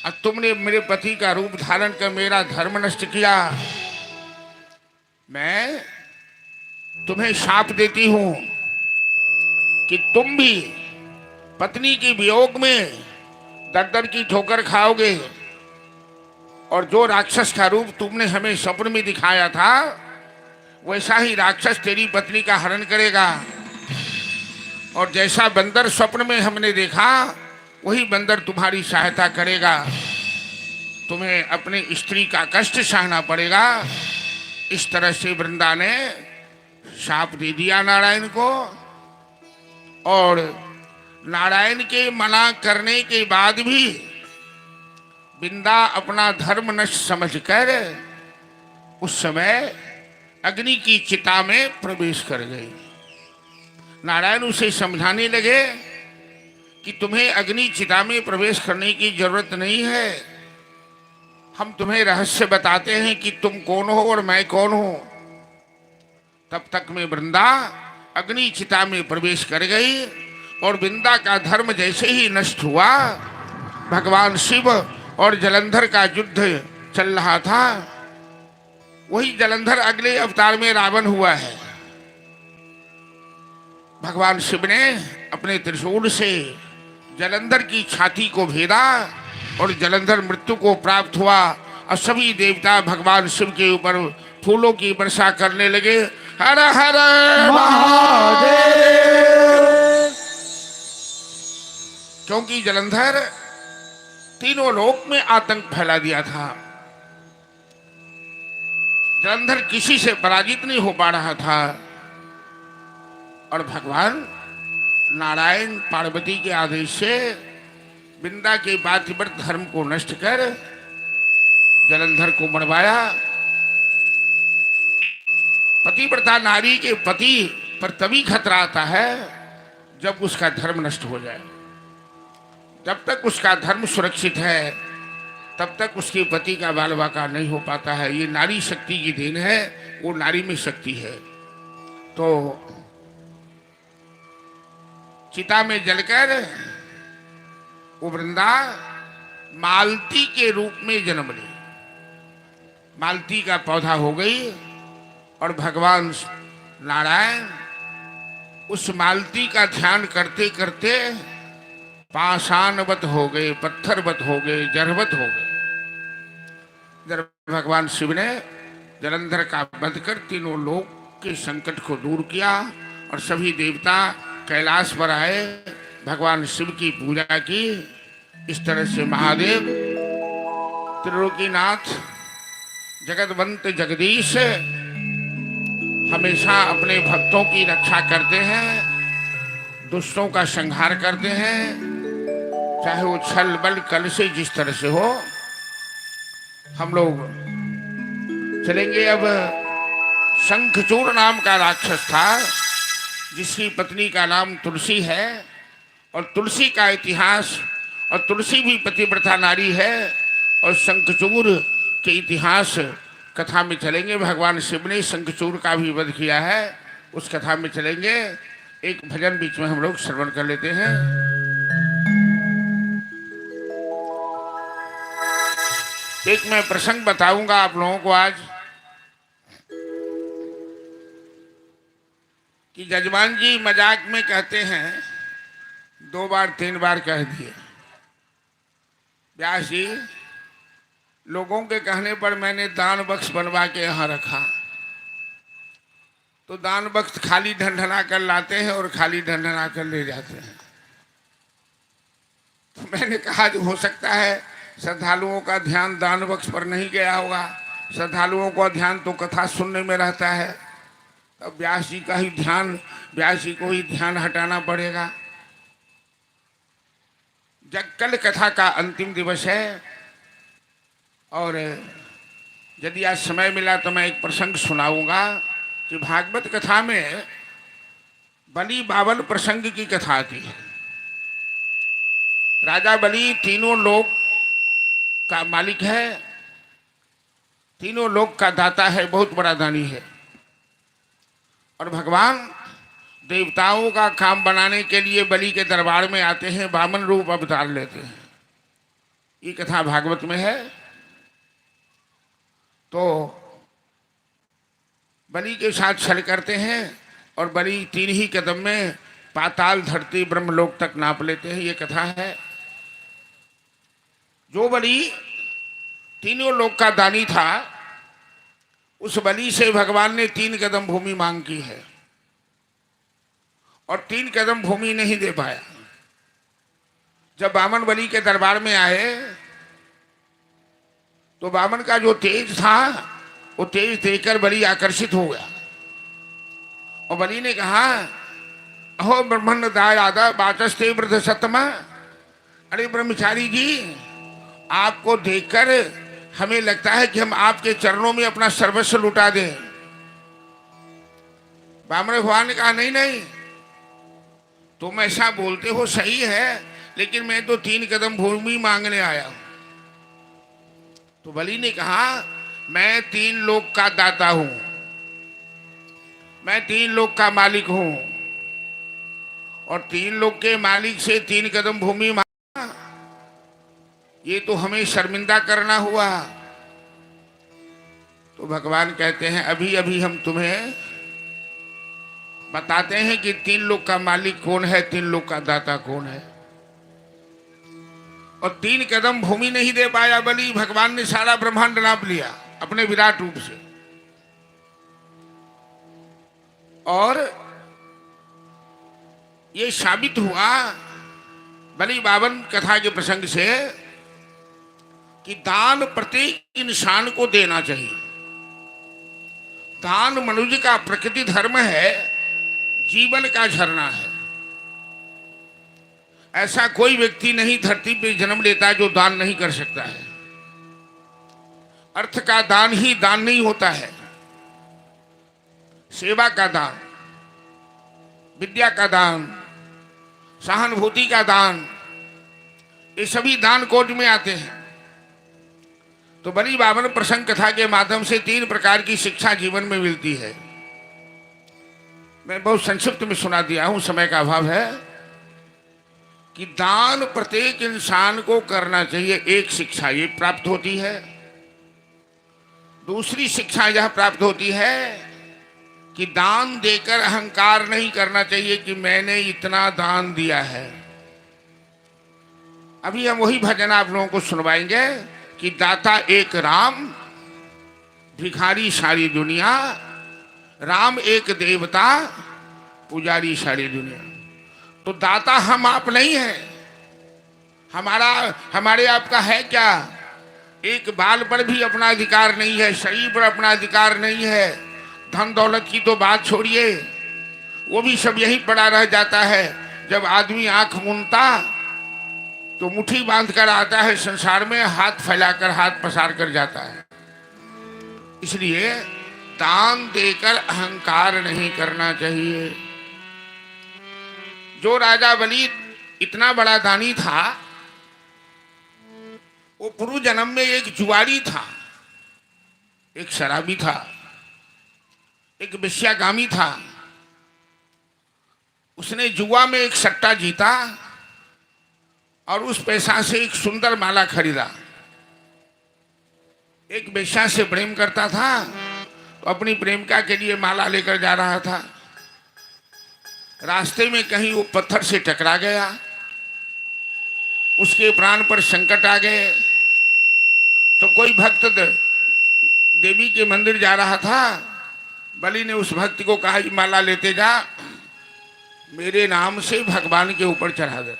और तुमने मेरे पति का रूप धारण कर मेरा धर्म नष्ट किया। मैं तुम्हें शाप देती हूं कि तुम भी पत्नी के वियोग में दर दर की ठोकर खाओगे, और जो राक्षस का रूप तुमने हमें स्वप्न में दिखाया था वैसा ही राक्षस तेरी पत्नी का हरण करेगा, और जैसा बंदर स्वप्न में हमने देखा वही बंदर तुम्हारी सहायता करेगा। तुम्हें अपने स्त्री का कष्ट सहना पड़ेगा। इस तरह से वृंदा ने शाप दे दिया नारायण को, और नारायण के मना करने के बाद भी वृंदा अपना धर्म नष्ट समझकर उस समय अग्नि की चिता में प्रवेश कर गई। नारायण उसे समझाने लगे कि तुम्हें अग्नि चिता में प्रवेश करने की जरूरत नहीं है। हम तुम्हें रहस्य बताते हैं कि तुम कौन हो और मैं कौन हूं। तब तक में वृंदा अग्नि चिता में प्रवेश कर गई, और वृंदा का धर्म जैसे ही नष्ट हुआ, भगवान शिव और जलंधर का युद्ध चल रहा था। वही जलंधर अगले अवतार में रावण हुआ है। भगवान शिव ने अपने त्रिशूल से जलंधर की छाती को भेदा और जलंधर मृत्यु को प्राप्त हुआ, और सभी देवता भगवान शिव के ऊपर फूलों की वर्षा करने लगे। हर हर महादेव। क्योंकि जलंधर तीनों लोक में आतंक फैला दिया था। जलंधर किसी से पराजित नहीं हो पा रहा था, और भगवान नारायण पार्वती के आदेश से वृंदा के पातिव्रत धर्म को नष्ट कर जलंधर को मरवाया। पतिव्रता नारी के पति पर तभी खतरा आता है जब उसका धर्म नष्ट हो जाए। जब तक उसका धर्म सुरक्षित है तब तक उसके पति का बाल बाका नहीं हो पाता है। ये नारी शक्ति की देन है, वो नारी में शक्ति है। तो चिता में जलकर वो वृंदा मालती के रूप में जन्म ली। मालती का पौधा हो गई, और भगवान नारायण उस मालती का ध्यान करते करते पाषाणवत हो गए, पत्थरवत हो गए, जड़वत हो गए। जब भगवान शिव ने जलंधर का वध कर तीनों लोक के संकट को दूर किया, और सभी देवता कैलाश पर आए, भगवान शिव की पूजा की। इस तरह से महादेव त्रिलोकीनाथ जगतवंत जगदीश हमेशा अपने भक्तों की रक्षा करते हैं, दुष्टों का संहार करते हैं, चाहे वो छल बल कल से जिस तरह से हो। हम लोग चलेंगे अब। शंखचूड़ नाम का राक्षस था जिसकी पत्नी का नाम तुलसी है, और तुलसी का इतिहास, और तुलसी भी पतिव्रता नारी है, और शंखचूड़ के इतिहास कथा में चलेंगे। भगवान शिव ने शंखचूड़ का भी वध किया है, उस कथा में चलेंगे। एक भजन बीच में हम लोग श्रवण कर लेते हैं। एक मैं प्रसंग बताऊंगा आप लोगों को आज, कि जजमान जी मजाक में कहते हैं, 2 बार 3 बार कह दिए। व्यास जी, लोगों के कहने पर मैंने दान बक्स बनवा के यहाँ रखा, तो दान बक्स खाली ढंढना कर लाते हैं और खाली ढंढना कर ले जाते हैं। तो मैंने कहा जो हो सकता है श्रद्धालुओं का ध्यान दान बक्स पर नहीं गया होगा, श्रद्धालुओं का ध्यान तो कथा सुनने में रहता है। अब व्यास जी का ही ध्यान, व्यास जी को ही ध्यान हटाना पड़ेगा। कल कथा का अंतिम दिवस है, और यदि आज समय मिला तो मैं एक प्रसंग सुनाऊंगा कि भागवत कथा में बलि बावल प्रसंग की कथा आती है। राजा बलि तीनों लोक का मालिक है, तीनों लोक का दाता है, बहुत बड़ा दानी है। और भगवान देवताओं का काम बनाने के लिए बलि के दरबार में आते हैं, वामन रूप अवतार लेते हैं। ये कथा भागवत में है। तो बलि के साथ छल करते हैं और बलि 3 ही कदम में पाताल धरती ब्रह्मलोक तक नाप लेते हैं। ये कथा है। जो बलि तीनों लोक का दानी था, उस बलि से भगवान ने 3 कदम भूमि मांग की है और 3 कदम भूमि नहीं दे पाया। जब वामन बलि के दरबार में आए तो वामन का जो तेज था, वो तेज देखकर बलि आकर्षित हो गया और बलि ने कहा, अहो ब्रह्मण्ड दायादा बाचस्ते वृद्ध सतमा, अरे ब्रह्मचारी जी, आपको देखकर हमें लगता है कि हम आपके चरणों में अपना सर्वस्व लुटा दें। वामन भगवान ने कहा, नहीं नहीं, तुम ऐसा बोलते हो सही है, लेकिन मैं तो 3 कदम भूमि मांगने आया हूं। तो बलि ने कहा, मैं 3 लोक का दाता हूं, मैं 3 लोक का मालिक हूं और 3 लोक के मालिक से 3 कदम भूमि मांगना, ये तो हमें शर्मिंदा करना हुआ। तो भगवान कहते हैं, अभी अभी हम तुम्हें बताते हैं कि 3 लोक का मालिक कौन है, 3 लोक का दाता कौन है। और 3 कदम भूमि नहीं दे पाया बलि, भगवान ने सारा ब्रह्मांड नाप लिया अपने विराट रूप से। और ये साबित हुआ बलि बावन कथा के प्रसंग से कि दान प्रत्येक इंसान को देना चाहिए। दान मनुष्य का प्रकृति धर्म है, जीवन का झरना है। ऐसा कोई व्यक्ति नहीं धरती पे जन्म लेता जो दान नहीं कर सकता है। अर्थ का दान ही दान नहीं होता है, सेवा का दान, विद्या का दान, सहानुभूति का दान, ये सभी दान कोट में आते हैं। तो बलि बावन प्रसंग कथा के माध्यम से 3 प्रकार की शिक्षा जीवन में मिलती है। मैं बहुत संक्षिप्त में सुना दिया हूं, समय का अभाव है। कि दान प्रत्येक इंसान को करना चाहिए, एक शिक्षा ये प्राप्त होती है। दूसरी शिक्षा यह प्राप्त होती है कि दान देकर अहंकार नहीं करना चाहिए कि मैंने इतना दान दिया है। अभी हम वही भजन आप लोगों को सुनवाएंगे कि दाता एक राम, भिखारी सारी दुनिया, राम एक देवता, पुजारी सारी दुनिया। तो दाता हम आप नहीं है, हमारे आपका है क्या? एक बाल पर भी अपना अधिकार नहीं है, शरीर पर अपना अधिकार नहीं है। धन दौलत की तो बात छोड़िए, वो भी सब यहीं पड़ा रह जाता है। जब आदमी आंख मूंदता तो मुट्ठी बांध कर आता है संसार में, हाथ फैलाकर हाथ पसार कर जाता है। इसलिए दान देकर अहंकार नहीं करना चाहिए। जो राजा बलि इतना बड़ा दानी था, वो पूर्व जन्म में एक जुआरी था, एक शराबी था, एक वेश्यागामी था। उसने जुआ में एक सट्टा जीता और उस पैसा से एक सुंदर माला खरीदा। एक वेश्या से प्रेम करता था तो अपनी प्रेमिका के लिए माला लेकर जा रहा था। रास्ते में कहीं वो पत्थर से टकरा गया, उसके प्राण पर संकट आ गए। तो कोई भक्त देवी के मंदिर जा रहा था, बलि ने उस भक्त को कहा, माला लेते जा, मेरे नाम से भगवान के ऊपर चढ़ा दे,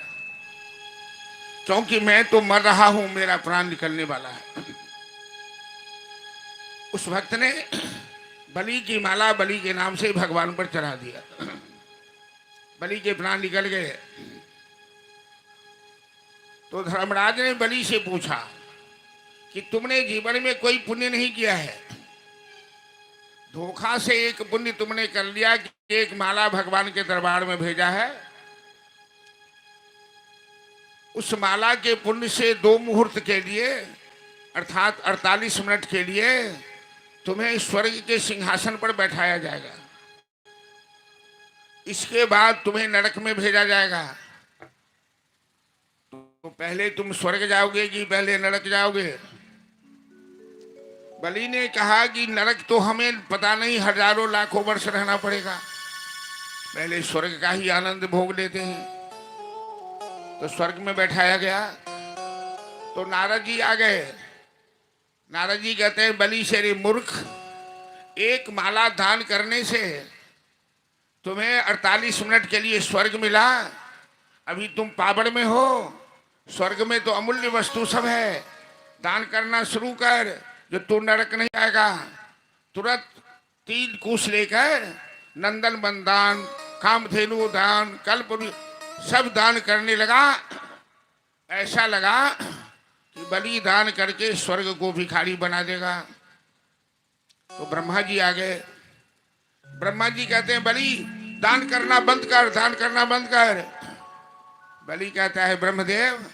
क्योंकि मैं तो मर रहा हूं, मेरा प्राण निकलने वाला है। उस भक्त ने बलि की माला बलि के नाम से भगवान पर चढ़ा दिया। बलि के प्राण निकल गए। तो धर्मराज ने बलि से पूछा कि तुमने जीवन में कोई पुण्य नहीं किया है, धोखा से एक पुण्य तुमने कर लिया कि एक माला भगवान के दरबार में भेजा है। उस माला के पुण्य से 2 मुहूर्त के लिए अर्थात 48 मिनट के लिए तुम्हें स्वर्ग के सिंहासन पर बैठाया जाएगा। इसके बाद तुम्हें नरक में भेजा जाएगा। तो पहले तुम स्वर्ग जाओगे कि पहले नरक जाओगे? बलि ने कहा कि नरक तो हमें पता नहीं, हजारों लाखों वर्ष रहना पड़ेगा, पहले स्वर्ग का ही आनंद भोग लेते हैं। तो स्वर्ग में बैठाया गया। तो नारद जी आ गए। नारद जी कहते हैं, बलि से रे मूर्ख, एक माला दान करने से तुम्हें 48 मिनट के लिए स्वर्ग मिला। अभी तुम पाबड़ में हो, स्वर्ग में तो अमूल्य वस्तु सब है। दान करना शुरू कर, जो तू नरक नहीं आएगा। तुरंत 3 कुश लेकर नंदन वन दान, कामधेनु दान, कल्प सब दान करने लगा। ऐसा लगा कि बलि दान करके स्वर्ग को भिखारी बना देगा। तो ब्रह्मा जी आ गए। ब्रह्मा जी कहते हैं, बलि दान करना बंद कर, दान करना बंद कर। बलि कहता है, ब्रह्मदेव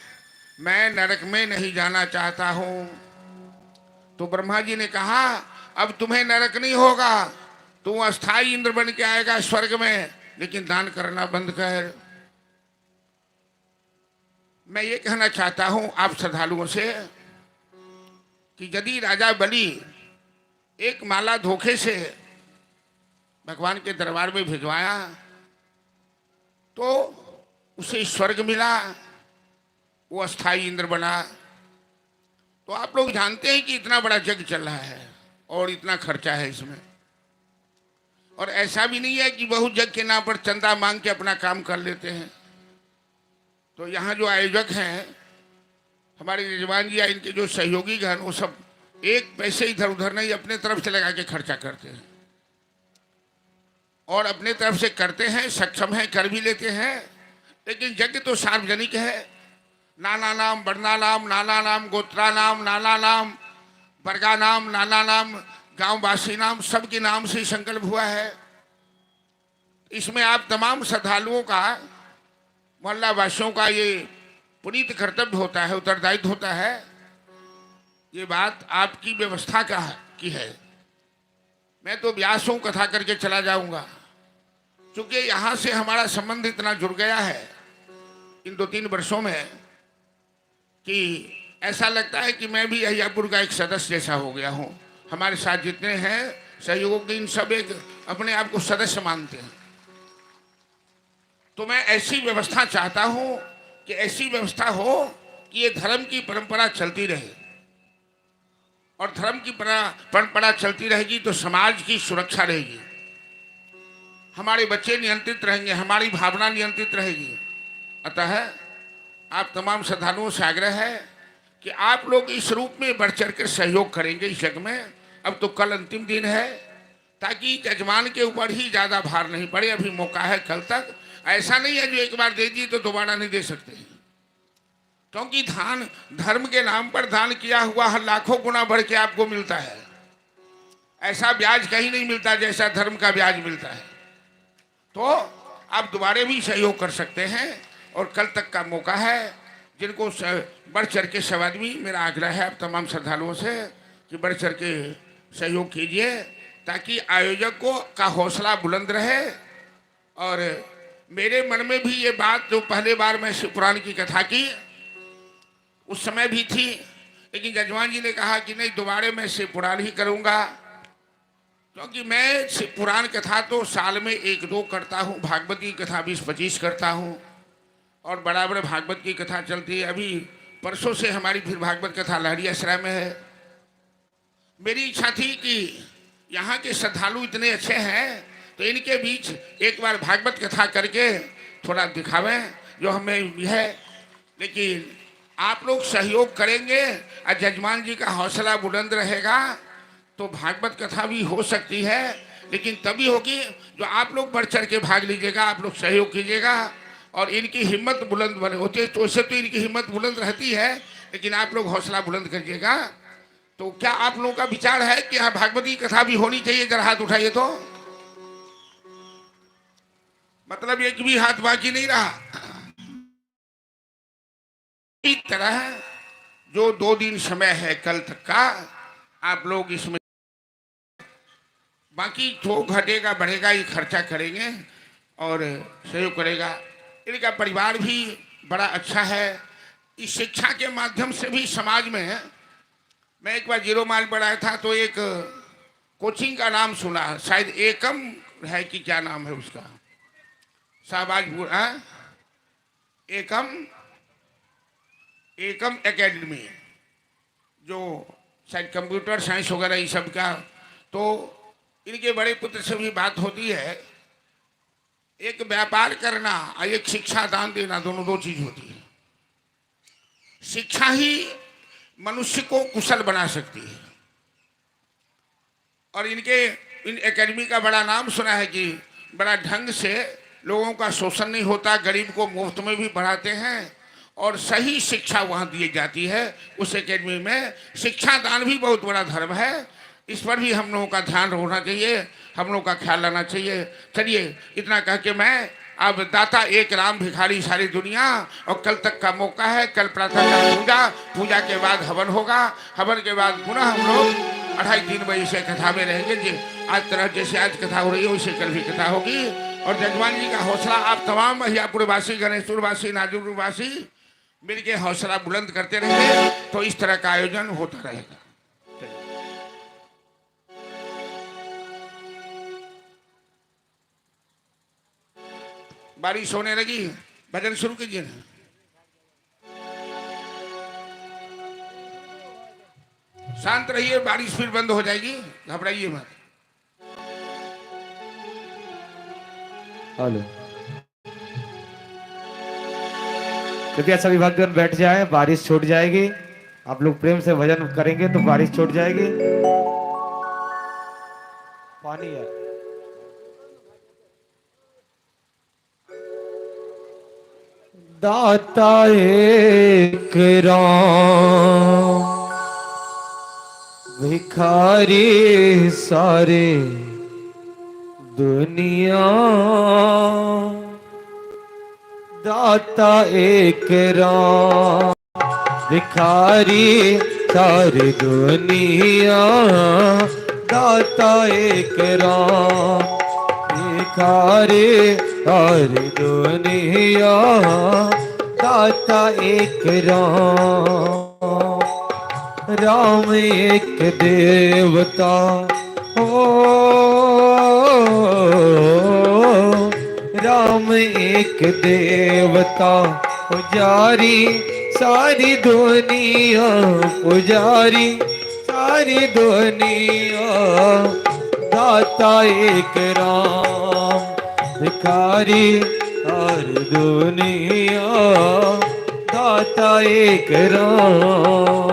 मैं नरक में नहीं जाना चाहता हूं। तो ब्रह्मा जी ने कहा, अब तुम्हें नरक नहीं होगा, तू अस्थाई इंद्र बन के आएगा स्वर्ग में, लेकिन दान करना बंद कर। मैं ये कहना चाहता हूं आप श्रद्धालुओं से कि यदि राजा बलि एक माला धोखे से भगवान के दरबार में भिजवाया तो उसे स्वर्ग मिला, वो अस्थाई इंद्र बना। तो आप लोग जानते हैं कि इतना बड़ा यज्ञ चल रहा है और इतना खर्चा है इसमें। और ऐसा भी नहीं है कि बहुत यज्ञ के नाम पर चंदा मांग के अपना काम कर लेते हैं। तो यहाँ जो आयोजक हैं हमारे यजमान जी या इनके जो सहयोगी गण, वो सब एक पैसे इधर उधर नहीं अपने तरफ से लगा के खर्चा करते हैं और अपने तरफ से करते हैं, सक्षम है, कर भी लेते हैं। लेकिन यज्ञ तो सार्वजनिक है। नाना नाम, वर्णा नाम, नाना नाम, गोत्रा नाम, नाना नाम, वर्गा नाम, नाना नाम, गांववासी नाम, सबके नाम से संकल्प हुआ है। इसमें आप तमाम श्रद्धालुओं का, मोहल्ला वासियों का ये पुनीत कर्तव्य होता है, उत्तरदायित्व होता है। ये बात आपकी व्यवस्था की है। मैं तो व्यास हूं, कथा करके चला जाऊंगा। क्योंकि यहाँ से हमारा संबंध इतना जुड़ गया है इन 2-3 वर्षों में कि ऐसा लगता है कि मैं भी अहियापुर का एक सदस्य जैसा हो गया हूँ। हमारे साथ जितने हैं सहयोगी, इन सब एक अपने आप को सदस्य मानते हैं। तो मैं ऐसी व्यवस्था चाहता हूँ कि ऐसी व्यवस्था हो कि ये धर्म की परंपरा चलती रहे। और धर्म की परंपरा चलती रहेगी तो समाज की सुरक्षा रहेगी, हमारे बच्चे नियंत्रित रहेंगे, हमारी भावना नियंत्रित रहेगी। अतः आप तमाम श्रद्धालुओं से आग्रह है कि आप लोग इस रूप में बढ़ चढ़ कर सहयोग करेंगे इस यज्ञ में। अब तो कल अंतिम दिन है, ताकि यजमान के ऊपर ही ज़्यादा भार नहीं पड़े। अभी मौका है कल तक। ऐसा नहीं है जो एक बार दे दी तो दोबारा नहीं दे सकते, क्योंकि दान, धर्म के नाम पर दान किया हुआ हर लाखों गुना बढ़ के आपको मिलता है। ऐसा ब्याज कहीं नहीं मिलता जैसा धर्म का ब्याज मिलता है। तो आप दोबारा भी सहयोग कर सकते हैं और कल तक का मौका है। जिनको बढ़ चढ़ के सब आदमी, मेरा आग्रह है आप तमाम श्रद्धालुओं से कि बढ़ चढ़ के सहयोग कीजिए, ताकि आयोजक का हौसला बुलंद रहे। और मेरे मन में भी ये बात, जो पहले बार मैं शिव पुराण की कथा की उस समय भी थी, लेकिन जजमान जी ने कहा कि नहीं, दोबारा मैं शिव पुराण ही करूँगा। क्योंकि मैं शिव पुराण कथा तो साल में 1-2 करता हूँ, भागवत की कथा 20-25 करता हूँ और बराबर भागवत की कथा चलती है। अभी परसों से हमारी फिर भागवत कथा लहरियासराय में है। मेरी इच्छा थी कि यहाँ के श्रद्धालु इतने अच्छे हैं तो इनके बीच एक बार भागवत कथा करके थोड़ा दिखावें जो हमें भी है। लेकिन आप लोग सहयोग करेंगे और जजमान जी का हौसला बुलंद रहेगा तो भागवत कथा भी हो सकती है। लेकिन तभी होगी जो आप लोग बढ़ चढ़ के भाग लीजिएगा, आप लोग सहयोग कीजिएगा और इनकी हिम्मत बुलंद बने होती है। तो वैसे तो इनकी हिम्मत बुलंद रहती है, लेकिन आप लोग हौसला बुलंद करिएगा। तो क्या आप लोगों का विचार है कि हाँ भागवती कथा भी होनी चाहिए? जरा हाथ उठाइए तो। मतलब एक भी हाथ बाकी नहीं रहा। इस तरह जो 2 दिन समय है कल तक का, आप लोग इसमें बाकी जो घटेगा बढ़ेगा ये खर्चा करेंगे और सहयोग करेगा। इनका परिवार भी बड़ा अच्छा है। इस शिक्षा के माध्यम से भी समाज में, मैं एक बार 0 माइल पर आया था तो एक कोचिंग का नाम सुना, शायद एकम है कि क्या नाम है उसका, शाहबाजपुर, एकम एकम एकेडमी, जो शायद कंप्यूटर साइंस वगैरह ये सब का। तो इनके बड़े पुत्र से भी बात होती है। एक व्यापार करना और एक शिक्षा दान देना, दोनों दो चीज होती है। शिक्षा ही मनुष्य को कुशल बना सकती है। और इन एकेडमी का बड़ा नाम सुना है कि बड़ा ढंग से लोगों का शोषण नहीं होता, गरीब को मुफ्त में भी पढ़ाते हैं और सही शिक्षा वहाँ दी जाती है। उस एकेडमी में शिक्षा दान भी बहुत बड़ा धर्म है। इस पर भी हम लोगों का ध्यान रखना चाहिए, हम लोगों का ख्याल रखना चाहिए। चलिए इतना कह के मैं, अब दाता एक राम भिखारी सारी दुनिया, और कल तक का मौका है। कल प्रातः काल पूजा, पूजा के बाद हवन होगा, हवन के बाद पुनः हम लोग 2:30-3 बजे से कथा में रहेंगे। जी आज तरह जैसे आज कथा हो रही है वैसे कल भी कथा होगी। और जजमान जी का हौसला आप तमाम महियापुरवासी, गणेशपुरवासी, नाजूपुरवासी मिलके हौसला बुलंद करते रहेंगे तो इस तरह का आयोजन होता रहेगा। बारिश होने लगी, भजन शुरू कीजिए ना। शांत रहिए, बारिश फिर बंद हो जाएगी, घबराइए मत। हेलो, कृपया सभी भक्तगण बैठ जाएं, बारिश छूट जाएगी। आप लोग प्रेम से भजन करेंगे तो बारिश छूट जाएगी। पानी है। दाता एक राम, भिखारी सारे दुनिया। दाता एक राम, भिखारी सारी दुनिया। दाता एक राम, भिखारी सारी दुनिया। दाता एक राम, राम एक देवता हो। राम एक देवता, पुजारी सारी दुनिया। पुजारी सारी दुनिया। दाता एक राम, भिखारी सारी दुनिया। दाता एक राम।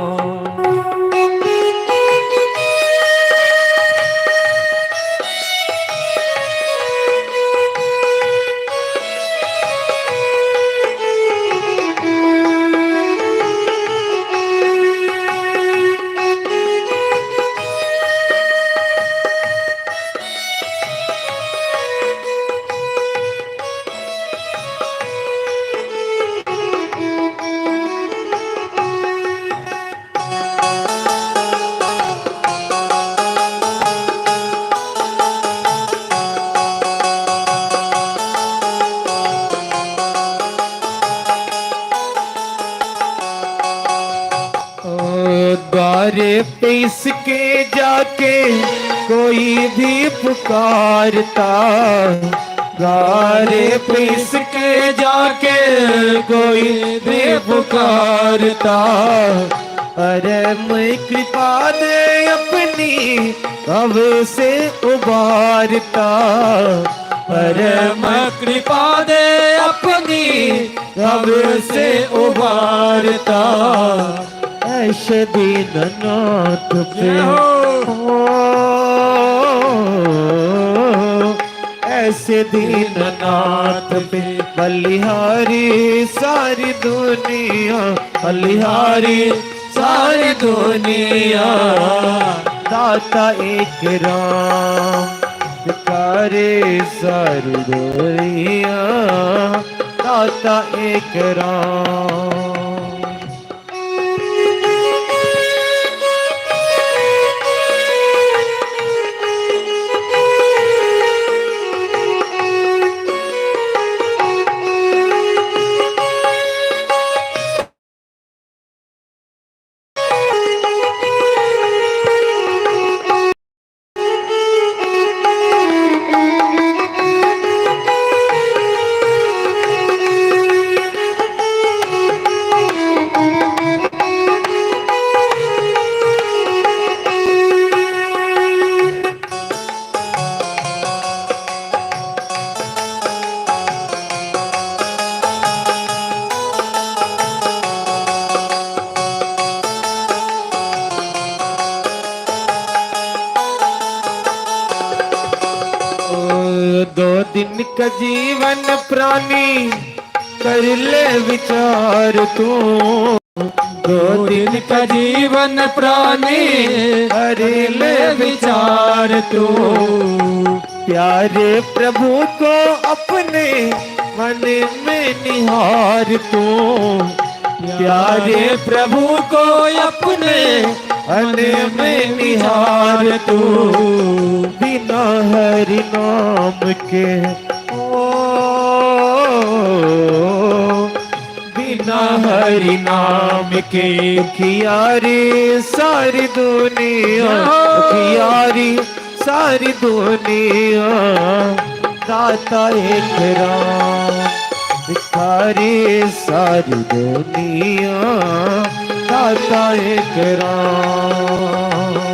द्वारे पे इसके जाके कोई भी पुकारता। द्वारे पे इसके जाके कोई भी पुकारता। अरे मैं कृपा दे अपनी कब से उबारता। अरे मैं कृपा दे अपनी कब से उबारता। ऐसे दीननाथ पे हो, ऐसे दीननाथ पे बलिहारी सारी दुनिया। बलिहारी सारी दुनिया। दाता एक राम, भिखारी सारी दुनिया। दाता एक राम। दो दिन का जीवन प्राणी कर ले विचार तू, दो दिन का जीवन प्राणी कर ले विचार तू। प्यारे प्रभु को अपने मन में निहार तू, प्यारे प्रभु को अपने मन में निहार तू। बिना हरि नाम के बिना हरि नाम के खियारी सारी दुनिया, खियारी सारी दुनिया। दाता एक राम भिखारी सारी दुनिया, दाता एक राम।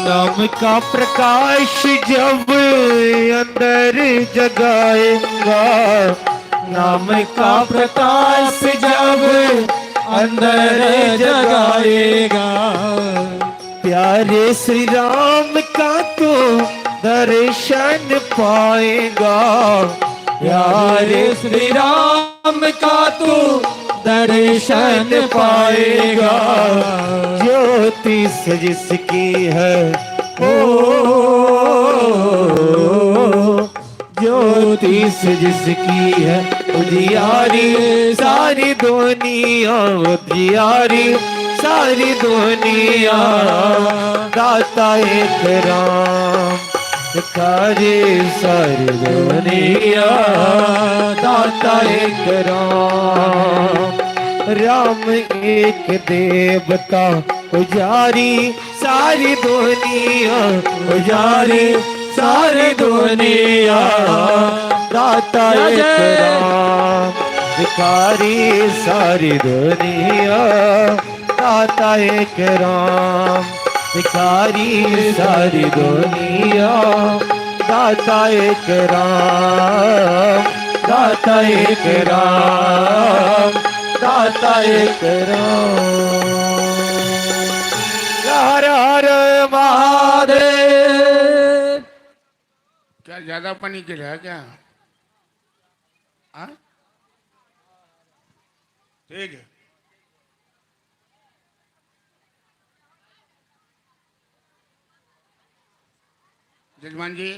नाम का प्रकाश जब अंदर जगाएगा, नाम का प्रकाश जब अंदर जगाएगा। प्यारे श्री राम का तो दर्शन पाएगा, प्यारे श्री राम का तू दर्शन पाएगा। ज्योति से जिसकी है ज्योति से जिसकी है उजियारी सारी दुनिया, उजियारी सारी दुनिया। दाता एक राम भिखारी सारी दुनिया, दाता एक राम। राम एक देवता उजारी सारी दुनिया, उजारी सारी दुनिया। दाता एक राम भिखारी सारी दुनिया, दाता एक राम भिखारी सारी दुनिया। दाता एक राम, दाता एक राम, दाता एक राम। हर हर महादेव। क्या ज्यादा पानी के लिए है क्या? हाँ? ठीक है। जजमान जी